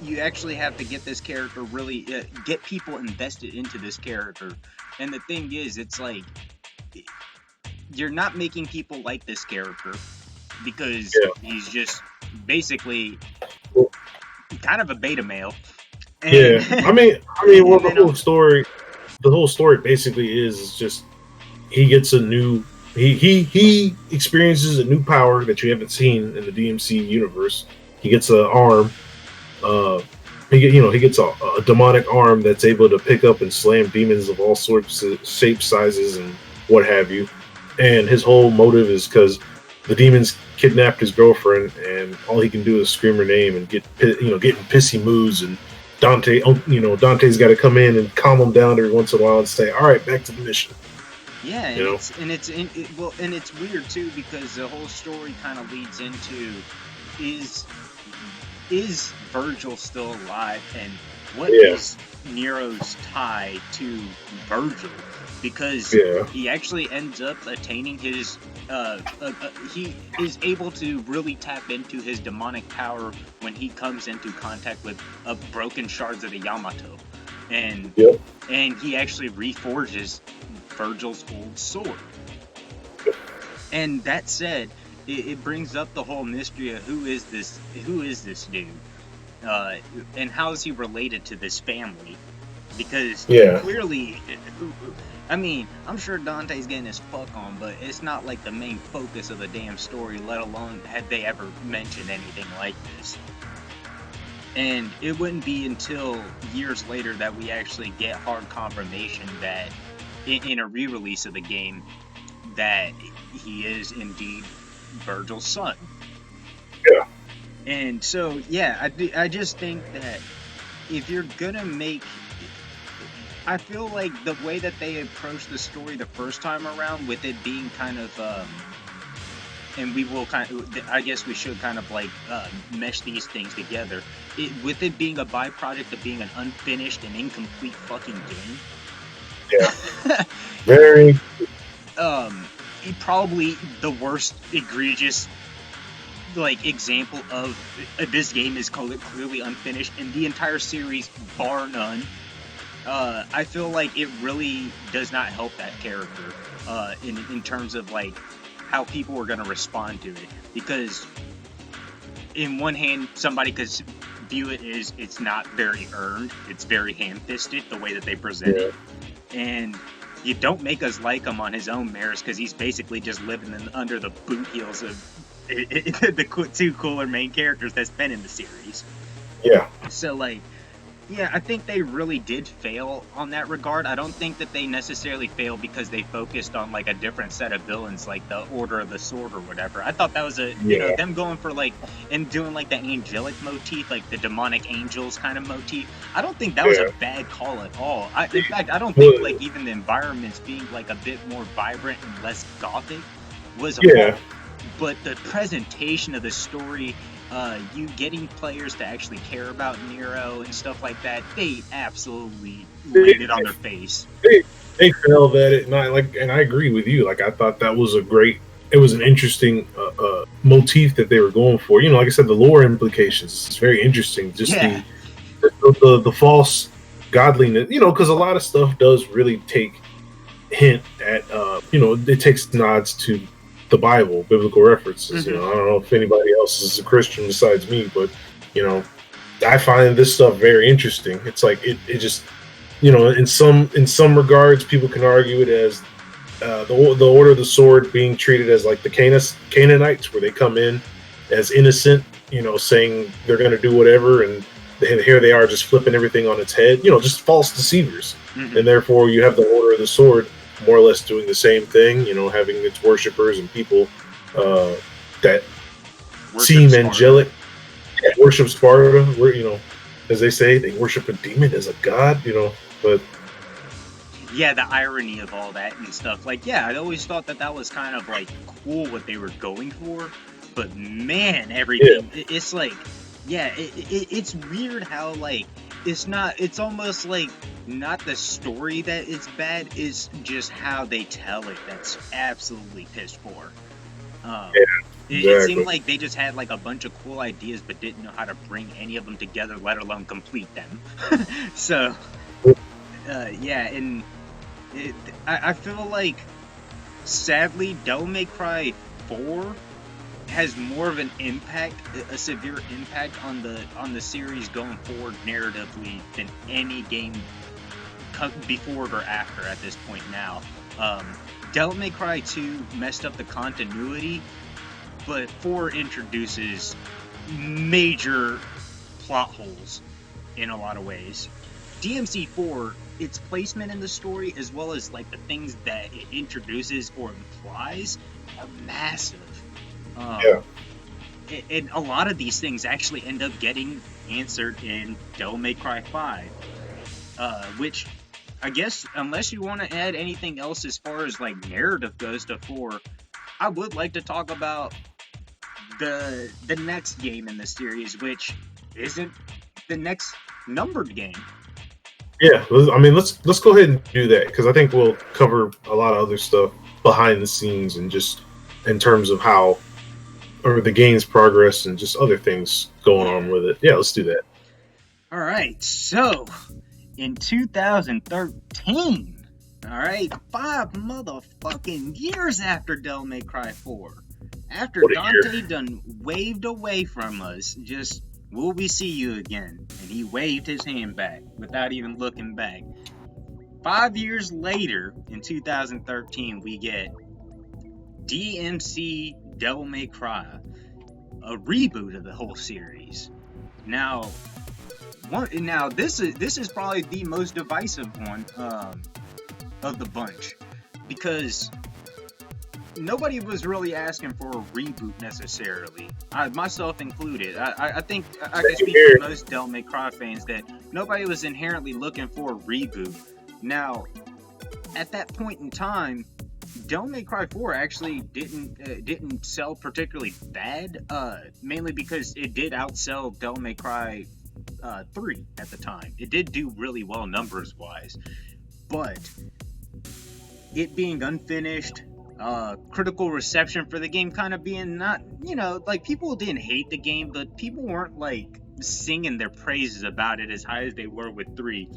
You actually have to get this character really get people invested into this character. And the thing is, it's like you're not making people like this character because Yeah. he's just basically Well, kind of a beta male. And, yeah. Well, and then the whole story basically is just he gets a new he experiences a new power that you haven't seen in the DMC universe. He gets an arm. Uh, he gets a demonic arm that's able to pick up and slam demons of all sorts of shapes, sizes, and what have you. And his whole motive is because the demons kidnapped his girlfriend, and all he can do is scream her name and getting pissy moods. And Dante's got to come in and calm him down every once in a while and say, "All right, back to the mission." yeah, and it's weird too because the whole story kind of leads into is Virgil still alive, and what is Nero's tie to Virgil? Because he actually ends up attaining his he is able to really tap into his demonic power when he comes into contact with broken shards of the Yamato, and he actually reforges Virgil's old sword. And that said, it brings up the whole mystery of who is this dude, and how is he related to this family? Because clearly, I mean, I'm sure Dante's getting his fuck on, but it's not like the main focus of the damn story, let alone had they ever mentioned anything like this. And it wouldn't be until years later that we actually get hard confirmation that in a re-release of the game that he is indeed Virgil's son. Yeah. And so, yeah, I just think that if you're gonna make, I feel like the way that they approached the story the first time around, with it being kind of, and we will kind of, I guess we should kind of like mesh these things together. With it being a byproduct of being an unfinished and incomplete fucking game. Yeah. Very. Probably the worst egregious like example of this game is clearly unfinished in the entire series, bar none. I feel like it really does not help that character in terms of like how people are going to respond to it, because in one hand somebody could view it as it's not very earned, it's very ham-fisted the way that they present it, and you don't make us like him on his own merits because he's basically just living under the boot heels of the two cooler main characters that's been in the series. Yeah. So, like, yeah, I think they really did fail on that regard. I don't think that they necessarily failed because they focused on, like, a different set of villains, like the Order of the Sword or whatever. I thought that was them going for, like, and doing, like, the angelic motif, like the demonic angels kind of motif. I don't think that was a bad call at all. In fact, I don't think, like, even the environments being, like, a bit more vibrant and less gothic was a fault. But the presentation of the story, you getting players to actually care about Nero and stuff like that, they absolutely They, laid it on their face. they failed at it, and I agree with you. Like I thought that was it was an interesting motif that they were going for. You know, like I said, the lore implications. It's very interesting. Just Yeah. the false godliness. You know, because a lot of stuff does really take hint at it takes nods to the Bible, biblical references. Mm-hmm. You know, I don't know if anybody else is a Christian besides me, but you know, I find this stuff very interesting. It's like it just in some regards, people can argue it as the Order of the Sword being treated as like the Canaanites, where they come in as innocent, saying they're going to do whatever, and here they are just flipping everything on its head, just false deceivers. Mm-hmm. And therefore you have the Order of the Sword more or less doing the same thing, having its worshippers and people that seem Sparta. Angelic, worship Sparta, where, as they say, they worship a demon as a god, but yeah, the irony of all that and stuff. Like, yeah, I always thought that was kind of like cool what they were going for, but man, everything it's like, yeah, it's weird how like it's almost like not the story that is bad, it's just how they tell it that's absolutely piss poor. It seemed like they just had like a bunch of cool ideas but didn't know how to bring any of them together, let alone complete them. So yeah, and I feel like sadly Devil May Cry 4 has more of an impact, a severe impact on the series going forward narratively than any game before or after at this point now. Devil May Cry 2 messed up the continuity, but 4 introduces major plot holes in a lot of ways. DMC4, its placement in the story, as well as like the things that it introduces or implies, are massive. And a lot of these things actually end up getting answered in Devil May Cry 5, which I guess, unless you want to add anything else as far as like narrative goes to 4, I would like to talk about the next game in the series, which isn't the next numbered game. Yeah, I mean, let's go ahead and do that, because I think we'll cover a lot of other stuff behind the scenes and just in terms of how or the game's progress and just other things going on with it. Yeah, let's do that. All right, so in 2013, all right, 5 motherfucking years after Devil May Cry 4, after Dante done waved away from us, just, will we see you again? And he waved his hand back without even looking back. 5 years later, in 2013, we get DMC Devil May Cry, a reboot of the whole series. Now this is probably the most divisive one of the bunch, because nobody was really asking for a reboot necessarily, myself included. I think I can speak for most Devil May Cry fans that nobody was inherently looking for a reboot. Now, at that point in time, Devil May Cry 4 actually didn't sell particularly bad, mainly because it did outsell Devil May Cry 3 at the time. It did do really well numbers wise, but it being unfinished, critical reception for the game kind of being not, like, people didn't hate the game, but people weren't like singing their praises about it as high as they were with 3.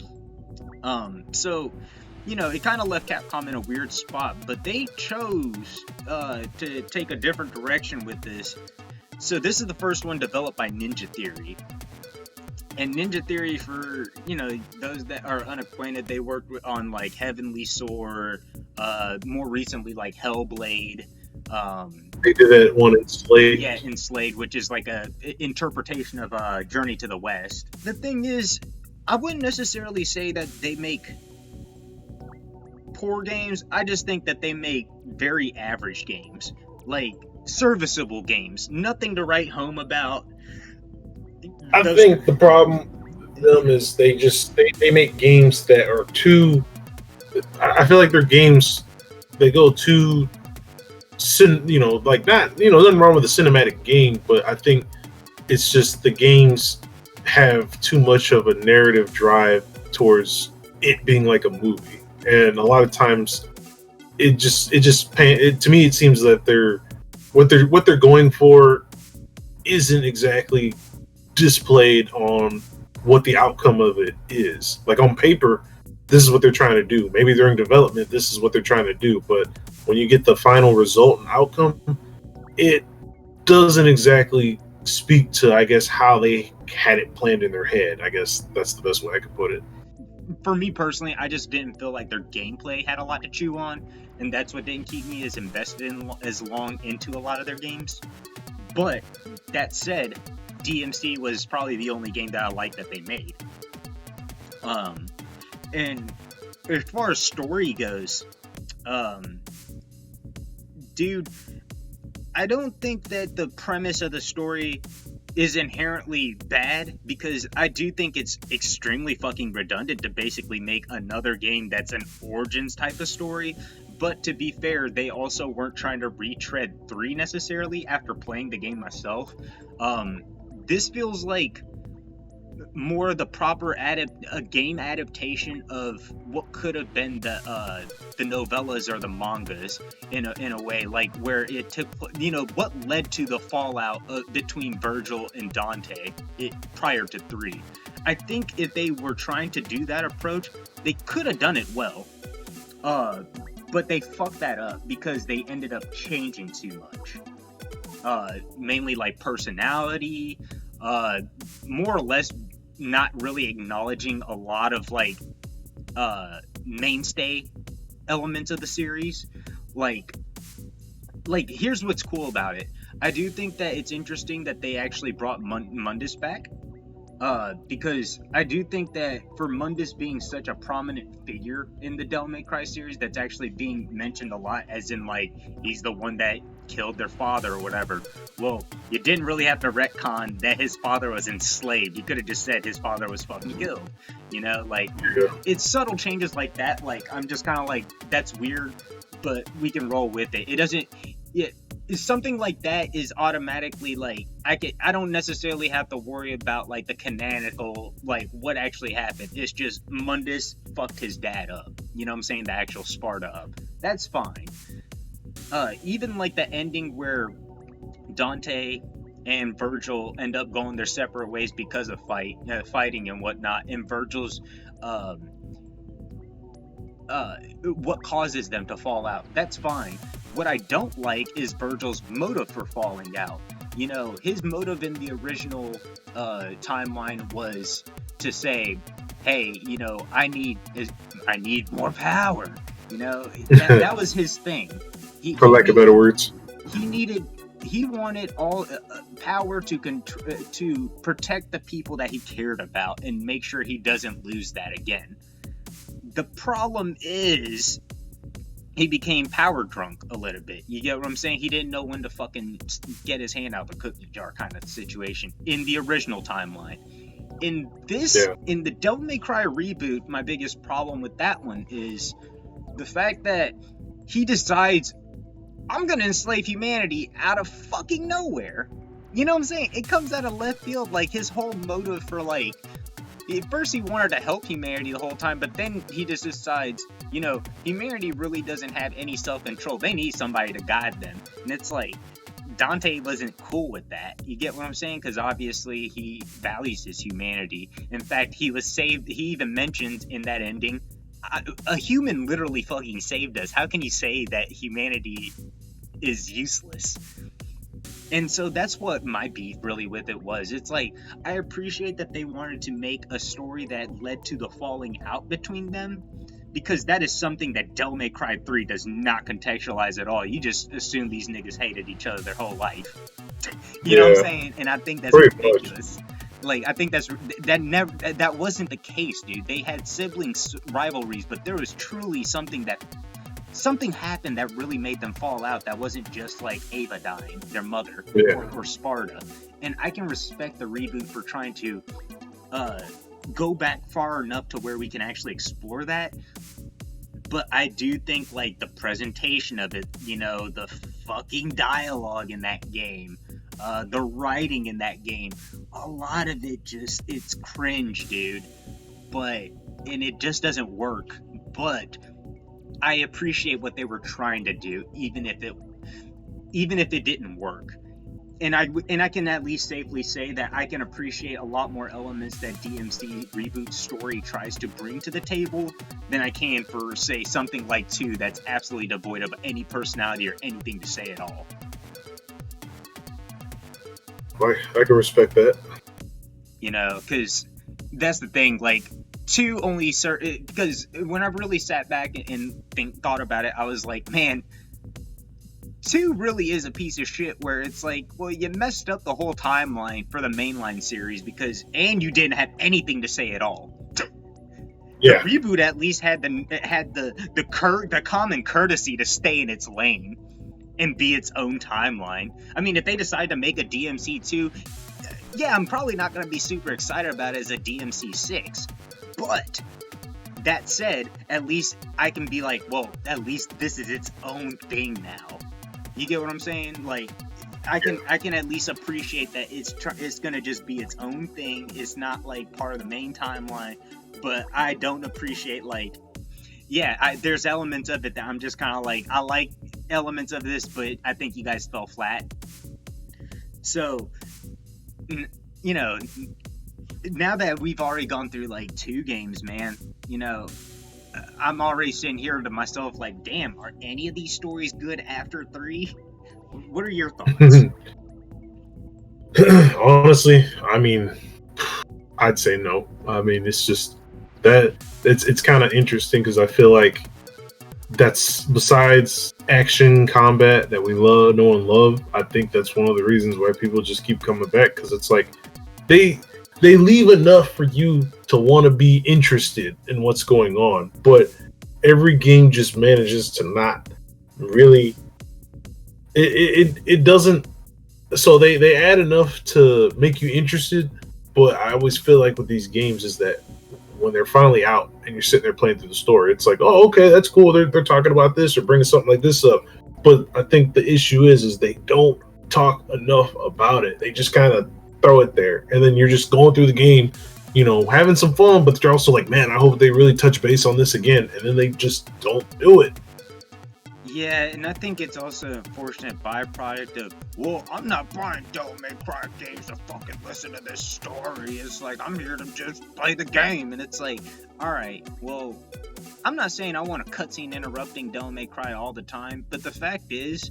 So it kind of left Capcom in a weird spot, but they chose to take a different direction with this. So this is the first one developed by Ninja Theory. And Ninja Theory, for, those that are unacquainted, they worked on, like, Heavenly Sword, more recently, like, Hellblade. They did that one Enslaved. Yeah, Enslaved, which is like a interpretation of Journey to the West. The thing is, I wouldn't necessarily say that they make poor games. I just think that they make very average games, like serviceable games, nothing to write home about. I think the problem with them is they make games that are too. I feel like their games, they go too, like, not, nothing wrong with the cinematic game, but I think It's just the games have too much of a narrative drive towards it being like a movie, and a lot of times to me it seems that what they're going for isn't exactly displayed on what the outcome of it is. Like on paper, this is what they're trying to do. Maybe during development, this is what they're trying to do. But when you get the final result and outcome, it doesn't exactly speak to, I guess, how they had it planned in their head. I guess that's the best way I could put it. For me personally, I just didn't feel like their gameplay had a lot to chew on, and that's what didn't keep me as invested in as long into a lot of their games. But that said, DMC was probably the only game that I liked that they made. And as far as story goes, dude, I don't think that the premise of the story is inherently bad, because I do think it's extremely fucking redundant to basically make another game that's an Origins type of story. But to be fair, they also weren't trying to retread 3 necessarily after playing the game myself. This feels like more the proper game adaptation of what could have been the novellas or the mangas in a way, like where it took, what led to the fallout between Virgil and Dante prior to 3. I think if they were trying to do that approach, they could have done it well. But they fucked that up because they ended up changing too much. Mainly like personality, more or less not really acknowledging a lot of like mainstay elements of the series. Like here's what's cool about it. I do think that it's interesting that they actually brought Mundus back. Because I do think that for Mundus being such a prominent figure in the Devil May Cry series, that's actually being mentioned a lot, as in like he's the one that killed their father or whatever. Well, you didn't really have to retcon that his father was enslaved. You could have just said his father was fucking killed. It's subtle changes like that. Like, I'm just kind of like, that's weird, but we can roll with it. It doesn't. Something like that is automatically like, I don't necessarily have to worry about like the canonical, like what actually happened. It's just Mundus fucked his dad up. You know what I'm saying? The actual Sparta up. That's fine. Even like the ending where Dante and Virgil end up going their separate ways because of fighting and whatnot, and Virgil's what causes them to fall out. That's fine. What I don't like is Virgil's motive for falling out. His motive in the original timeline was to say, hey, I need more power. That was his thing. For lack of better words, he wanted all power to protect the people that he cared about and make sure he doesn't lose that again. The problem is he became power drunk a little bit. You get what I'm saying? He didn't know when to fucking get his hand out the cookie jar kind of situation in the original timeline. In the Devil May Cry reboot, my biggest problem with that one is the fact that he decides, I'm gonna enslave humanity out of fucking nowhere. You know what I'm saying? It comes out of left field. Like, his whole motive for like, at first he wanted to help humanity the whole time, but then he just decides, humanity really doesn't have any self-control. They need somebody to guide them. And it's like, Dante wasn't cool with that. You get what I'm saying? Because obviously he values his humanity. In fact, he was saved. He even mentions in that ending, a human literally fucking saved us. How can you say that humanity is useless? And so that's what my beef really with it was. It's like, I appreciate that they wanted to make a story that led to the falling out between them, because that is something that Devil May Cry 3 does not contextualize at all. You just assume these niggas hated each other their whole life. You know what I'm saying? And I think that's ridiculous. Like, I think that wasn't the case, dude. They had siblings rivalries, but there was truly something happened that really made them fall out. That wasn't just like Ava dying, their mother, or Sparta. And I can respect the reboot for trying to go back far enough to where we can actually explore that. But I do think like the presentation of it, the fucking dialogue in that game, The writing in that game, a lot of it it's cringe, dude. And it just doesn't work. But I appreciate what they were trying to do, even if it didn't work. And I can at least safely say that I can appreciate a lot more elements that DMC Reboot story tries to bring to the table than I can for, say, something like 2 that's absolutely devoid of any personality or anything to say at all. I can respect that. You know, because that's the thing, like, 2 only because when I really sat back and thought about it, I was like, man, 2 really is a piece of shit where it's like, well, you messed up the whole timeline for the mainline series and you didn't have anything to say at all. Yeah. The reboot at least had the common courtesy to stay in its lane and be its own timeline. I mean, if they decide to make a DMC 2, yeah, I'm probably not going to be super excited about it as a DMC 6. But that said, at least I can be like, well, at least this is its own thing now. You get what I'm saying? Like, I can at least appreciate that it's gonna just be its own thing. It's not like part of the main timeline. But I don't appreciate, like, yeah, there's elements of it that I'm just kind of like, I like elements of this, but I think you guys fell flat. So, you know, now that we've already gone through like 2 games, man, you know, I'm already sitting here to myself like, damn, are any of these stories good after 3? What are your thoughts? Honestly, I mean, I'd say no. I mean, it's just that it's kind of interesting because I feel like that's, besides action combat that we know and love, I think that's one of the reasons why people just keep coming back, because it's like they leave enough for you to want to be interested in what's going on, but every game just manages to not really. It doesn't. So they add enough to make you interested, but I always feel like with these games is that when they're finally out and you're sitting there playing through the story, it's like, oh, okay, that's cool. They're talking about this or bringing something like this up, but I think the issue is they don't talk enough about it. They just kind of throw it there, and then you're just going through the game, you know, having some fun, but you're also like, man, I hope they really touch base on this again, and then they just don't do it. Yeah, and I think it's also an unfortunate byproduct of, well, I'm not buying Devil May Cry games to fucking listen to this story. It's like, I'm here to just play the game, and it's like, alright, well, I'm not saying I want a cutscene interrupting Devil May Cry all the time, but the fact is,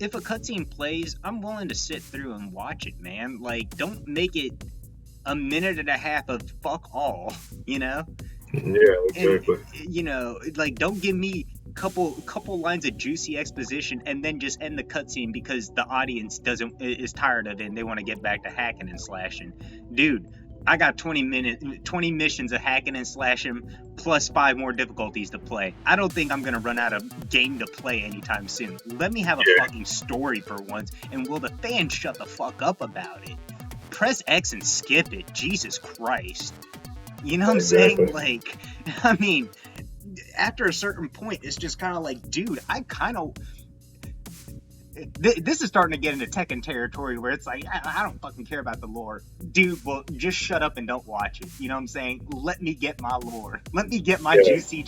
if a cutscene plays, I'm willing to sit through and watch it, man. Like, don't make it a minute and a half of fuck all, you know? Yeah, exactly. And, you know, like, don't give me couple lines of juicy exposition and then just end the cutscene because the audience is tired of it and they want to get back to hacking and slashing. Dude, I got 20 missions of hacking and slashing plus 5 more difficulties to play. I don't think I'm gonna run out of game to play anytime soon. Let me have a fucking story for once, and will the fans shut the fuck up about it? Press X and skip it. Jesus Christ. You know what I'm saying? Like, I mean, after a certain point, it's just kind of like, dude, I kind of... This is starting to get into Tekken territory where it's like, I don't fucking care about the lore. Dude, well, just shut up and don't watch it. You know what I'm saying? Let me get my lore. Let me get my juicy,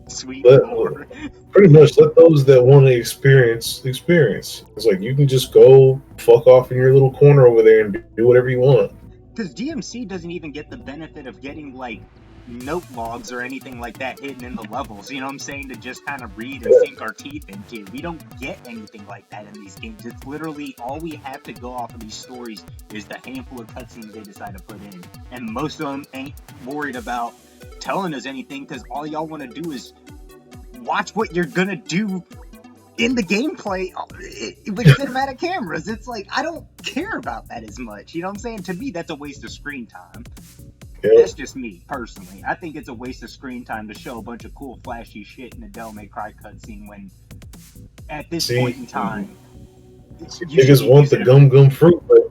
sweet lore. Pretty much, let those that want to experience. It's like, you can just go fuck off in your little corner over there and do whatever you want. Because DMC doesn't even get the benefit of getting, like, note logs or anything like that hidden in the levels, you know what I'm saying, to just kind of read and sink our teeth into. We don't get anything like that in these games. It's literally all we have to go off of these stories is the handful of cutscenes they decide to put in, and most of them ain't worried about telling us anything because all y'all want to do is watch what you're gonna do in the gameplay with cinematic cameras. It's like, I don't care about that as much, you know what I'm saying? To me, that's a waste of screen time. That's just me, personally. I think it's a waste of screen time to show a bunch of cool, flashy shit in a Devil May Cry cutscene when, at this point in time... Niggas want the gum fruit, but...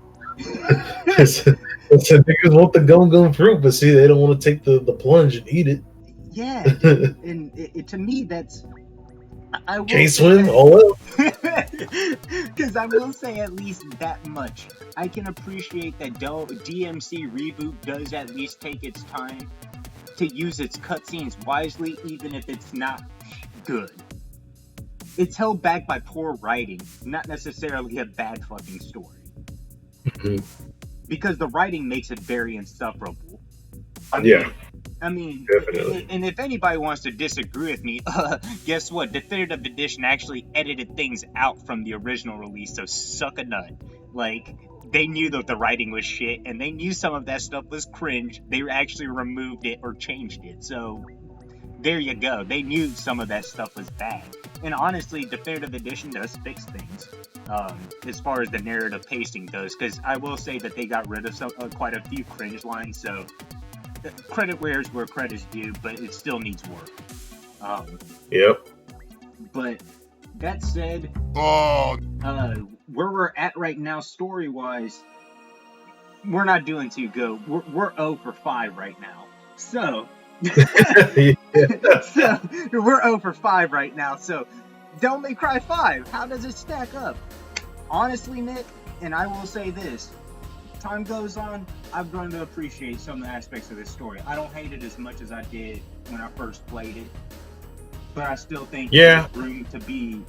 niggas want the gum fruit, but see, they don't want to take the plunge and eat it. Yeah, and to me, that's... Can't swim? Oh well. Because I will say at least that much. I can appreciate that DMC Reboot does at least take its time to use its cutscenes wisely, even if it's not good. It's held back by poor writing, not necessarily a bad fucking story. Because the writing makes it very insufferable. I mean, definitely. And if anybody wants to disagree with me, guess what? Definitive Edition actually edited things out from the original release, so suck a nut. Like, they knew that the writing was shit, and they knew some of that stuff was cringe. They actually removed it or changed it, so there you go. They knew some of that stuff was bad. And honestly, Definitive Edition does fix things, as far as the narrative pacing goes, because I will say that they got rid of quite a few cringe lines, so credit where credit's due, but it still needs work. Yep. But that said, where we're at right now, story-wise, we're not doing too good. We're 0 for 5 right now. So, so we're 0 for 5 right now. So, Don't May Cry 5, how does it stack up? Honestly, Nick, and I will say this, time goes on, I've grown to appreciate some of the aspects of this story. I don't hate it as much as I did when I first played it, but I still think there's room to be.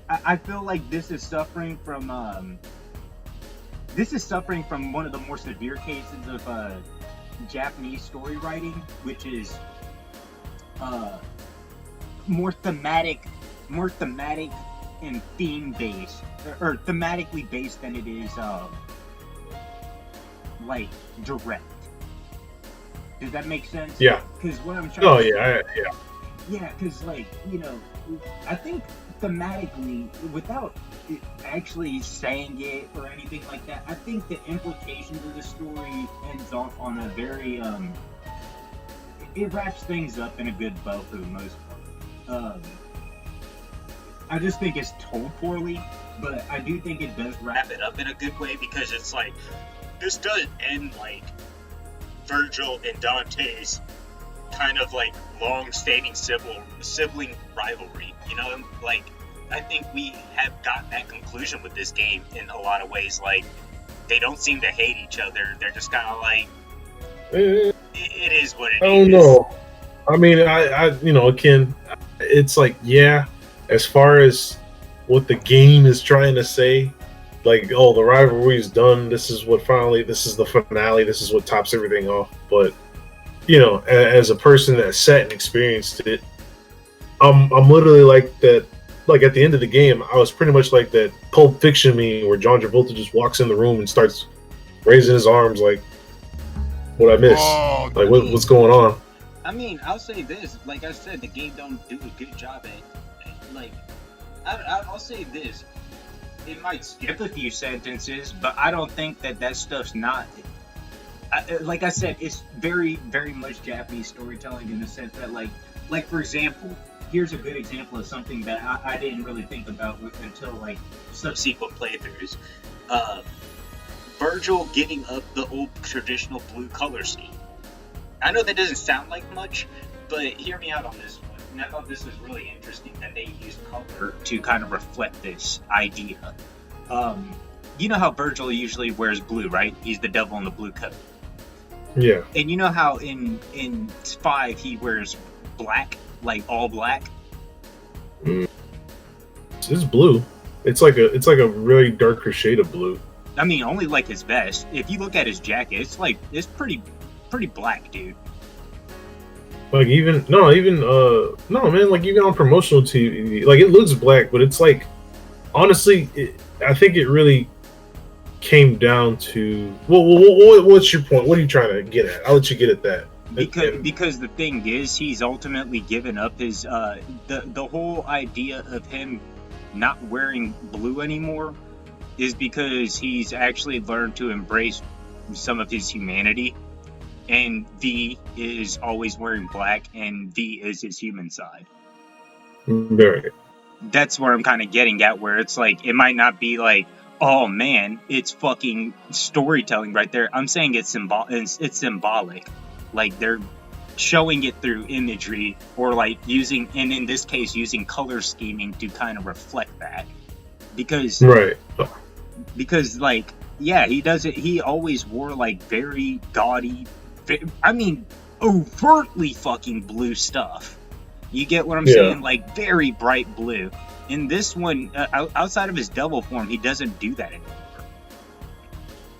I feel like this is suffering from one of the more severe cases of Japanese story writing, which is more thematic and theme based, or thematically based than it is like direct. Does that make sense? Yeah. Because what I'm trying to say, yeah. Yeah, because like, I think thematically, without actually saying it or anything like that, I think the implications of the story ends off on a very it wraps things up in a good bow for the most part. I just think it's told poorly, but I do think it does wrap it up in a good way, because it's like, this doesn't end like Virgil and Dante's kind of like long-standing sibling rivalry, like, I think we have gotten that conclusion with this game in a lot of ways. Like, they don't seem to hate each other, they're just kind of like, it is what it is. I don't know. I mean, I again, it's like, yeah, as far as what the game is trying to say, like, oh, the rivalry is done, this is the finale, this is what tops everything off. But as a person that sat and experienced it, I'm literally like that. Like, at the end of the game, I was pretty much like that Pulp Fiction meme where John Travolta just walks in the room and starts raising his arms like, what I missed? Like, what's going on? I mean, I'll say this. Like I said, the game don't do a good job at, like, I'll say this. It might skip a few sentences, but I don't think that stuff's not... like I said, it's very, very much Japanese storytelling in the sense that, like for example, here's a good example of something that I didn't really think about until, like, subsequent playthroughs. Virgil giving up the old traditional blue color scheme. I know that doesn't sound like much, but hear me out on this one. And I thought this was really interesting that they used color to kind of reflect this idea. You know how Virgil usually wears blue, right? He's the devil in the blue coat. Yeah. And you know how in 5 he wears black, like all black? It's blue. It's like a really darker shade of blue. I mean, only like his vest. If you look at his jacket, it's pretty black, dude. Like, no man, like, even on promotional TV, like, it looks black, but it's like, honestly, I think it really came down to, what's your point? What are you trying to get at? I'll let you get at that. Because the thing is, he's ultimately given up his the whole idea of him not wearing blue anymore is because he's actually learned to embrace some of his humanity, and V is always wearing black, and V is his human side. Very. That's where I'm kind of getting at, where it's like, it might not be like, oh man, it's fucking storytelling right there. I'm saying it's symbolic. Like, they're showing it through imagery, or like using, and in this case, using color scheming to kind of reflect that. because Right. like, yeah, he doesn't. He always wore like very gaudy, I mean, overtly fucking blue stuff. You get what I'm saying? Like very bright blue. In this one, outside of his devil form, he doesn't do that anymore.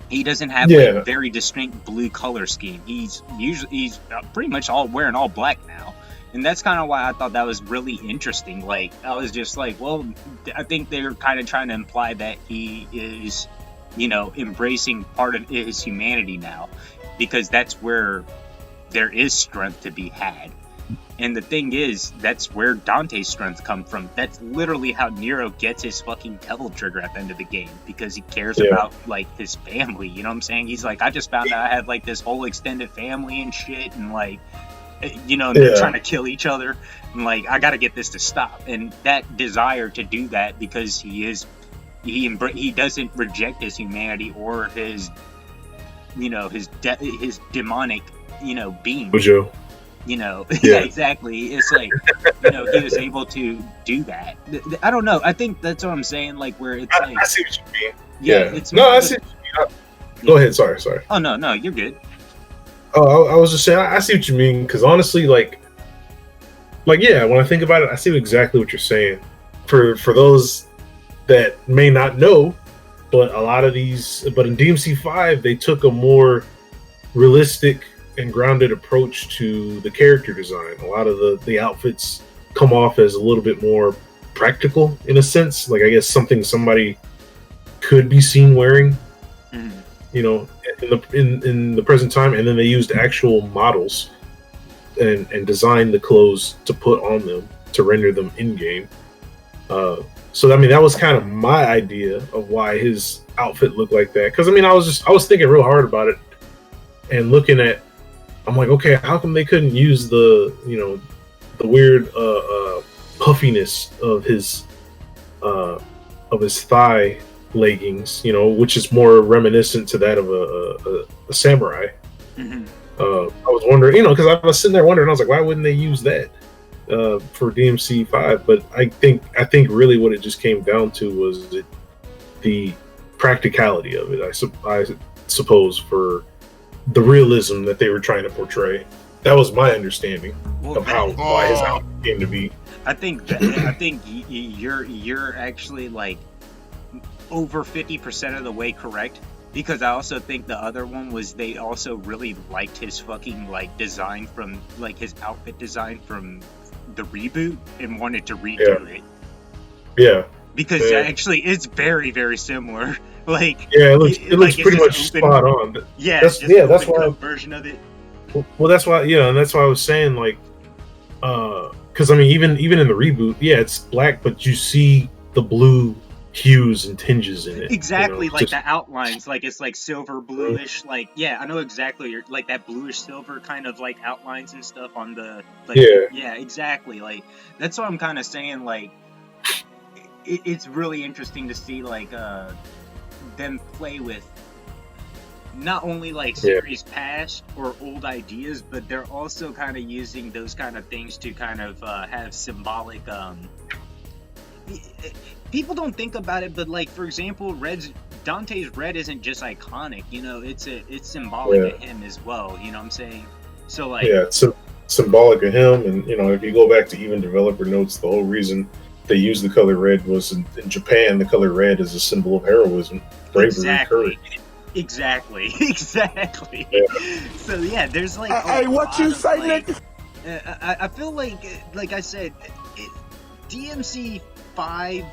He doesn't have like very distinct blue color scheme. He's pretty much all wearing all black now. And that's kind of why I thought that was really interesting. Like, I was just like, well, I think they're kind of trying to imply that he is, you know, embracing part of his humanity now, because that's where there is strength to be had. And the thing is, that's where Dante's strength comes from. That's literally how Nero gets his fucking devil trigger at the end of the game, because he cares about, like, his family, you know what I'm saying? He's like, I just found out I had, like, this whole extended family and shit, and, like, you know, they're trying to kill each other, and, like, I gotta get this to stop. And that desire to do that, because he doesn't reject his humanity or his, you know, his demonic, you know, being. Joe. You know, yeah, exactly. It's like, you know, he was able to do that. I don't know. I think that's what I'm saying. Like, where it's like, I see what you mean. Yeah, it's no, I see. Go ahead. Sorry. Oh no, you're good. Oh, I was just saying, I see what you mean, because honestly, like, yeah, when I think about it, I see exactly what you're saying. For those that may not know, but in DMC 5, they took a more realistic and grounded approach to the character design. A lot of the outfits come off as a little bit more practical in a sense. Like, I guess something somebody could be seen wearing, you know, in the present time. And then they used actual models and designed the clothes to put on them to render them in game. So I mean, that was kind of my idea of why his outfit looked like that. Because I mean, I was thinking real hard about it and looking at. I'm like, okay, how come they couldn't use the, you know, the weird puffiness of his thigh leggings, you know, which is more reminiscent to that of a samurai. I was wondering, you know, because I was sitting there wondering, I was like, why wouldn't they use that for DMC 5? But I think really what it just came down to was the practicality of it. I suppose for the realism that they were trying to portray. That was my understanding of why his outfit came to be. I think you're actually like over 50% of the way correct, because I also think the other one was they also really liked his fucking like design from like his outfit design from the reboot and wanted to redo it. Yeah. Because actually it's very, very similar. Like, yeah, it looks pretty much spot on. Yeah, that's why version of it. Well, that's why, and that's why I was saying, like, because I mean, even in the reboot, yeah, it's black, but you see the blue hues and tinges in it. Exactly, you know, like the outlines, like it's like silver bluish, like, yeah, I know exactly. You're like that bluish silver kind of like outlines and stuff on the, like, yeah, exactly. Like, that's what I'm kind of saying. Like, it's really interesting to see like them play with not only like series past or old ideas, but they're also kind of using those kind of things to kind of have symbolic. People don't think about it, but like, for example, Dante's red isn't just iconic. You know, it's symbolic of him as well. You know what I'm saying? So like, yeah, it's symbolic of him, and you know, if you go back to even developer notes, the whole reason they used the color red was in Japan. The color red is a symbol of heroism, bravery, courage. Exactly. Yeah. So yeah, there's like. Hey, what you say, like, I feel like I said, DMC 5,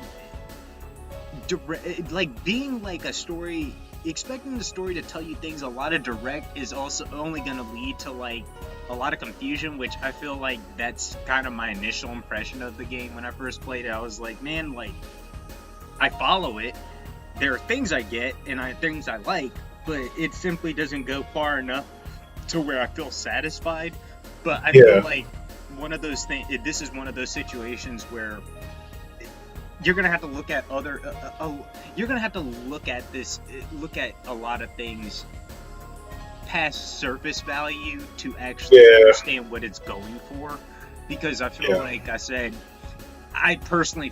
like being like a story, expecting the story to tell you things a lot of direct is also only going to lead to like a lot of confusion, which I feel like that's kind of my initial impression of the game when I first played it. I was like, man, like, I follow it. There are things I get and things I like, but it simply doesn't go far enough to where I feel satisfied. But I feel like one of those things. This is one of those situations where you're gonna have to look at other. You're gonna have to look at a lot of things past surface value to actually understand what it's going for. Because I feel like I said, I personally,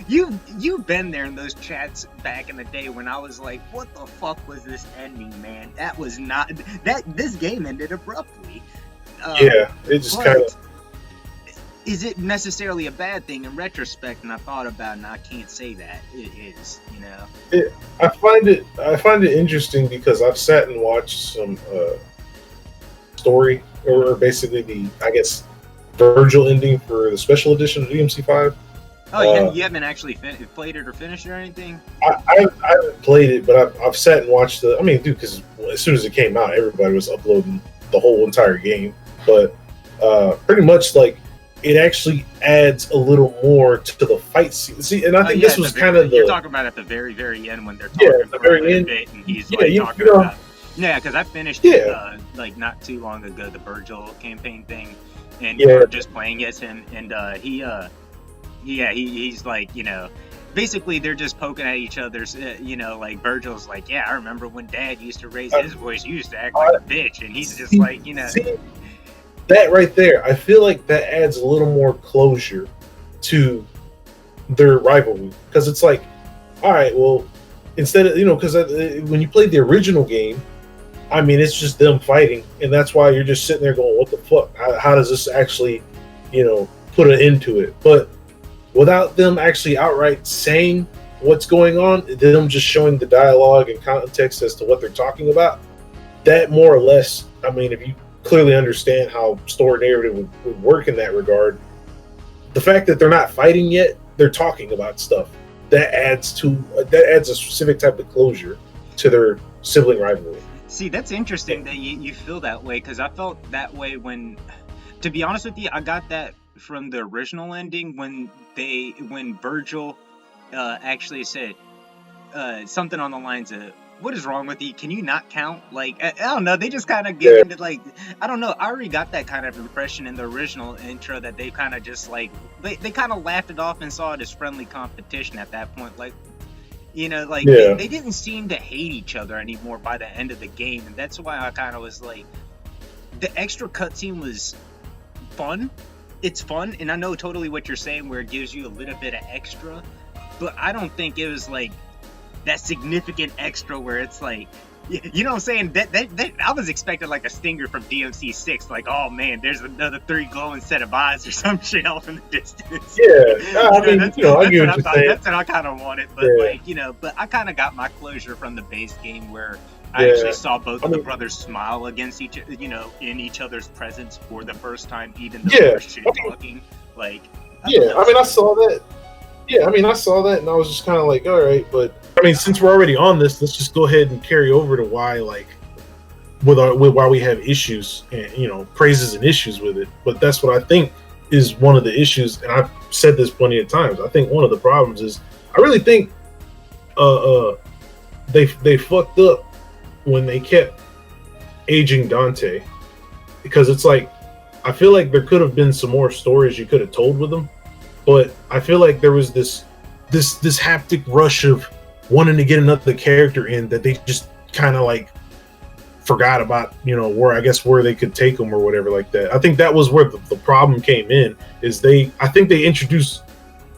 you've been there in those chats back in the day when I was like, what the fuck was this ending, man? That was not that. This game ended abruptly. Yeah, it just kind of. Is it necessarily a bad thing in retrospect? And I thought about it, and I can't say that it is. You know, I find it interesting because I've sat and watched some story, or basically the, I guess, Virgil ending for the special edition of DMC5. Oh, you haven't actually played it or finished it or anything? I haven't played it, but I've sat and watched the. I mean, dude, because as soon as it came out, everybody was uploading the whole entire game. But pretty much like. It actually adds a little more to the fight scene. See, and I think this was kind of the... You're talking about at the very, very end when they're talking the very end. Bit, and he's talking about... Yeah, because I finished it, like, not too long ago, the Virgil campaign thing, and we're just playing as him, and he's like, you know... Basically, they're just poking at each other's, you know, like, Virgil's like, yeah, I remember when Dad used to raise his voice, you used to act like a bitch, and he's just like, you know... That right there, I feel like that adds a little more closure to their rivalry. Because it's like, all right, well, instead of, you know, because when you played the original game, I mean, it's just them fighting. And that's why you're just sitting there going, what the fuck? How does this actually, you know, put an end to it? But without them actually outright saying what's going on, them just showing the dialogue and context as to what they're talking about, that more or less, I mean, if you clearly understand how story narrative would work in that regard, the fact that they're not fighting yet, they're talking about stuff, that adds a specific type of closure to their sibling rivalry. See, that's interesting that you feel that way, because I felt that way when, to be honest with you, I got that from the original ending when Virgil actually said something on the lines of, what is wrong with you? Can you not count? Like, I don't know. They just kind of get into, like, I don't know. I already got that kind of impression in the original intro that they kind of just, like, they kind of laughed it off and saw it as friendly competition at that point. Like, you know, like, they didn't seem to hate each other anymore by the end of the game. And that's why I kind of was like, the extra cutscene was fun. It's fun. And I know totally what you're saying where it gives you a little bit of extra. But I don't think it was, like, that significant extra where it's like, you know what I'm saying? That I was expecting like a stinger from DMC 6, like, oh man, there's another 3 glowing set of eyes or some shit off in the distance. Yeah, I mean, that's what you're saying. That's what I kind of wanted, but like, you know, but I kind of got my closure from the base game where I actually saw both of the brothers smile against each, you know, in each other's presence for the first time, even though they're shit talking. Like, I mean, I saw that. Yeah, I mean, I saw that, and I was just kind of like, all right, but I mean, since we're already on this, let's just go ahead and carry over to why, like, with why we have issues, and, you know, praises and issues with it. But that's what I think is one of the issues, and I've said this plenty of times. I think one of the problems is I really think they fucked up when they kept aging Dante, because it's like, I feel like there could have been some more stories you could have told with them. But I feel like there was this haptic rush of wanting to get another character in that they just kind of like forgot about, you know, where they could take them or whatever like that. I think that was where the problem came in, is I think they introduced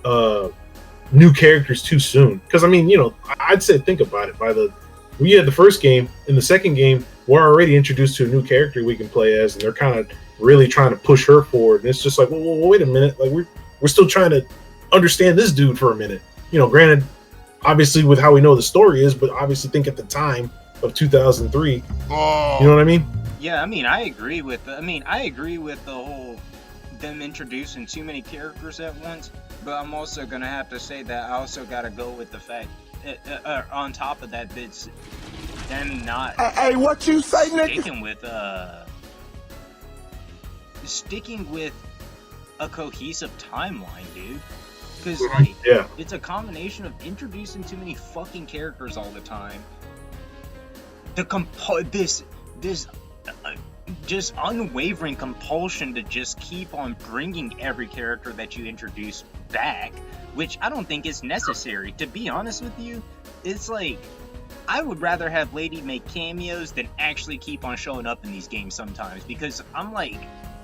new characters too soon. Because I mean, you know, I'd say think about it. We had the first game. In the second game, we're already introduced to a new character we can play as, and they're kind of really trying to push her forward. And it's just like, well, wait a minute, like we're still trying to understand this dude for a minute. You know, granted, obviously with how we know the story is, but obviously think at the time of 2003. You know what I mean? Yeah, I mean, I agree with the whole them introducing too many characters at once, but I'm also going to have to say that I also got to go with the fact, on top of that, it's them not hey, what you say, nigga? Sticking with a cohesive timeline, dude. Because it's a combination of introducing too many fucking characters all the time. This just unwavering compulsion to just keep on bringing every character that you introduce back, which I don't think is necessary. To be honest with you, it's like, I would rather have Lady make cameos than actually keep on showing up in these games sometimes, because I'm like,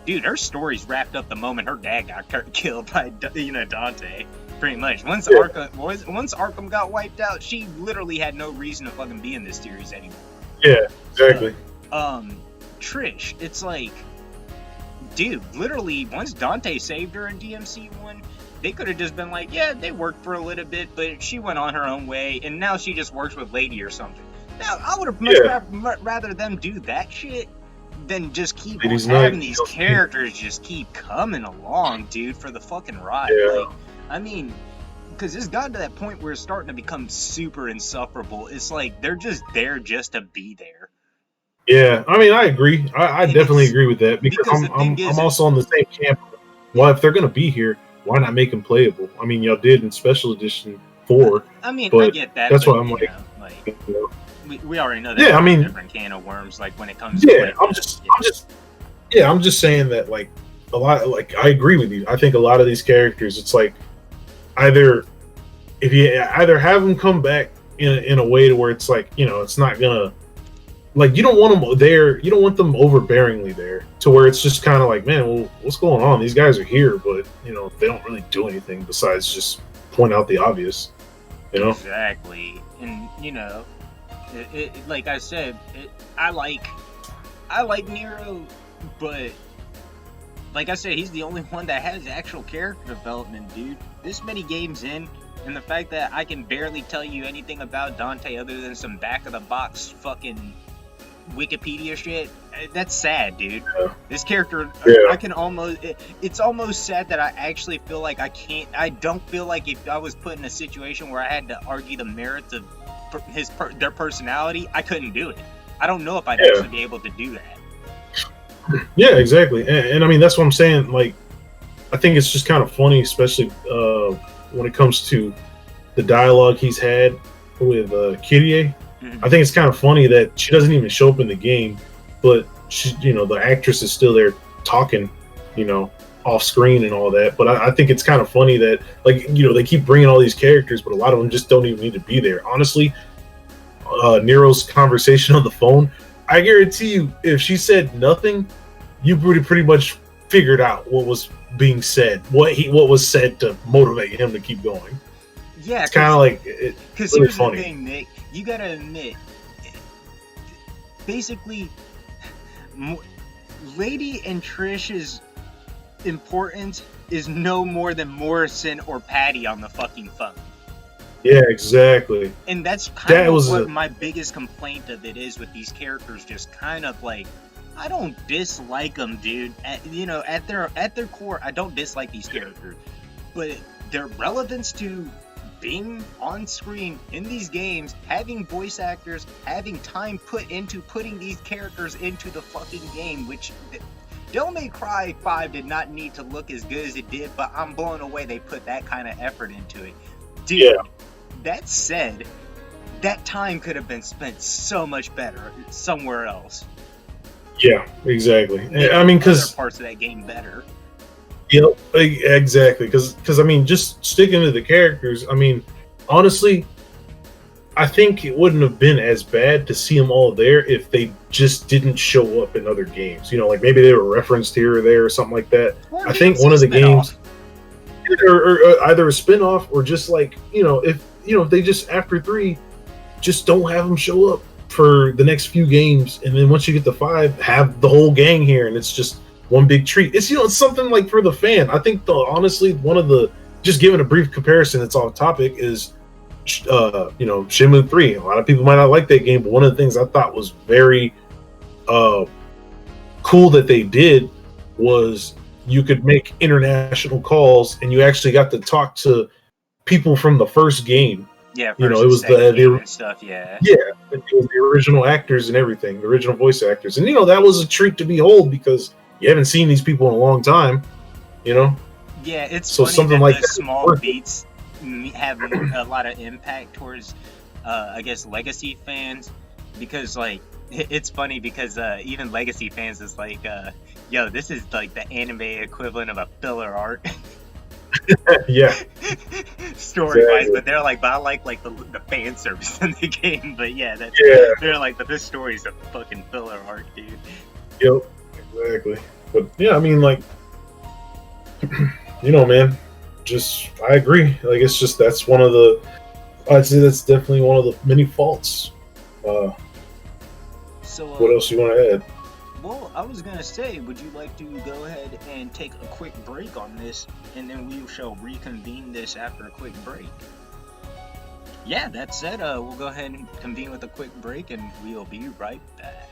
dude, her story's wrapped up the moment her dad got killed by Dante. Pretty much. Once Arkham got wiped out, she literally had no reason to fucking be in this series anymore. Yeah, exactly. Trish, it's like, dude, literally, once Dante saved her in DMC 1, they could have just been like, yeah, they worked for a little bit, but she went on her own way, and now she just works with Lady or something. Now, I would have much rather them do that shit than just keep having these characters just keep coming along, dude, for the fucking ride. Yeah. Like, I mean, because it's gotten to that point where it's starting to become super insufferable. It's like they're just there just to be there. Yeah, I mean, I agree. I definitely agree with that because I'm also on the same camp. Well, if they're gonna be here, why not make them playable? I mean, y'all did in Special Edition 4. I mean, I get that. That's why I'm like, we already know that. Yeah, I mean, different can of worms. Like when it comes. Yeah, I'm just saying that like a lot. Like I agree with you. I think a lot of these characters, it's like either have them come back in a way to where it's like, you know, it's not gonna. Like, you don't want them there. You don't want them overbearingly there to where it's just kind of like, man, well, what's going on? These guys are here, but, you know, they don't really do anything besides just point out the obvious, you know? Exactly. And, you know, like I said, I like Nero, but like I said, he's the only one that has actual character development, dude. This many games in, and the fact that I can barely tell you anything about Dante other than some back-of-the-box fucking Wikipedia shit, that's sad, dude. Yeah. This character, I can almost, it's almost sad that I actually feel like I don't feel like if I was put in a situation where I had to argue the merits of their personality, I couldn't do it. I don't know if I'd actually be able to do that. Yeah, exactly. And I mean, that's what I'm saying. Like, I think it's just kind of funny, especially when it comes to the dialogue he's had with Kyrie. I think it's kind of funny that she doesn't even show up in the game, but she, you know, the actress is still there talking, you know, off screen and all that. But I think it's kind of funny that, like, you know, they keep bringing all these characters, but a lot of them just don't even need to be there. Honestly, Nero's conversation on the phone, I guarantee you, if she said nothing, you pretty much figured out what was being said, what was said to motivate him to keep going. Yeah, it's kind of like it's really funny. The thing, Nick, you gotta admit, basically, Lady and Trish's importance is no more than Morrison or Patty on the fucking phone. Yeah, exactly. And that's kind of what my biggest complaint of it is with these characters. Just kind of like, I don't dislike them, dude. At their core, I don't dislike these characters, but their relevance to being on screen in these games, having voice actors, having time put into putting these characters into the fucking game, which Devil May Cry 5 did not need to look as good as it did, but I'm blown away they put that kind of effort into it. Dude, that said, that time could have been spent so much better somewhere else. Yeah, exactly. I mean, because parts of that game better. Yep, exactly. Because I mean, just sticking to the characters. I mean, honestly, I think it wouldn't have been as bad to see them all there if they just didn't show up in other games. You know, like maybe they were referenced here or there or something like that. Or I think one of the games, or either a spinoff or just like, you know, if they just after 3, just don't have them show up for the next few games, and then once you get to 5, have the whole gang here, and it's just one big treat. It's, it's something like for the fan. I think honestly, one of the, just giving a brief comparison that's off topic, is Shenmue 3. A lot of people might not like that game, but one of the things I thought was very cool that they did was you could make international calls, and you actually got to talk to people from the first game. Yeah, it was the stuff. Yeah, it was the original actors and everything, the original voice actors, and that was a treat to behold because you haven't seen these people in a long time. Yeah, it's so funny something that like the that small beats have a lot of impact towards, I guess, legacy fans, because like it's funny because even legacy fans is like, yo, this is like the anime equivalent of a filler arc. Yeah, story wise, but they're like, but I like the fan service in the game. But they're like, but this story's a fucking filler arc, dude. Yep, exactly. But yeah, I mean, like, man, just I agree. Like, it's just that's one of the. I'd say that's definitely one of the many faults. So, What else you want to add? well, I was gonna say, would you like to go ahead and take a quick break on this, and then we shall reconvene this after a quick break? Yeah, that said, we'll go ahead and convene with a quick break, and we'll be right back.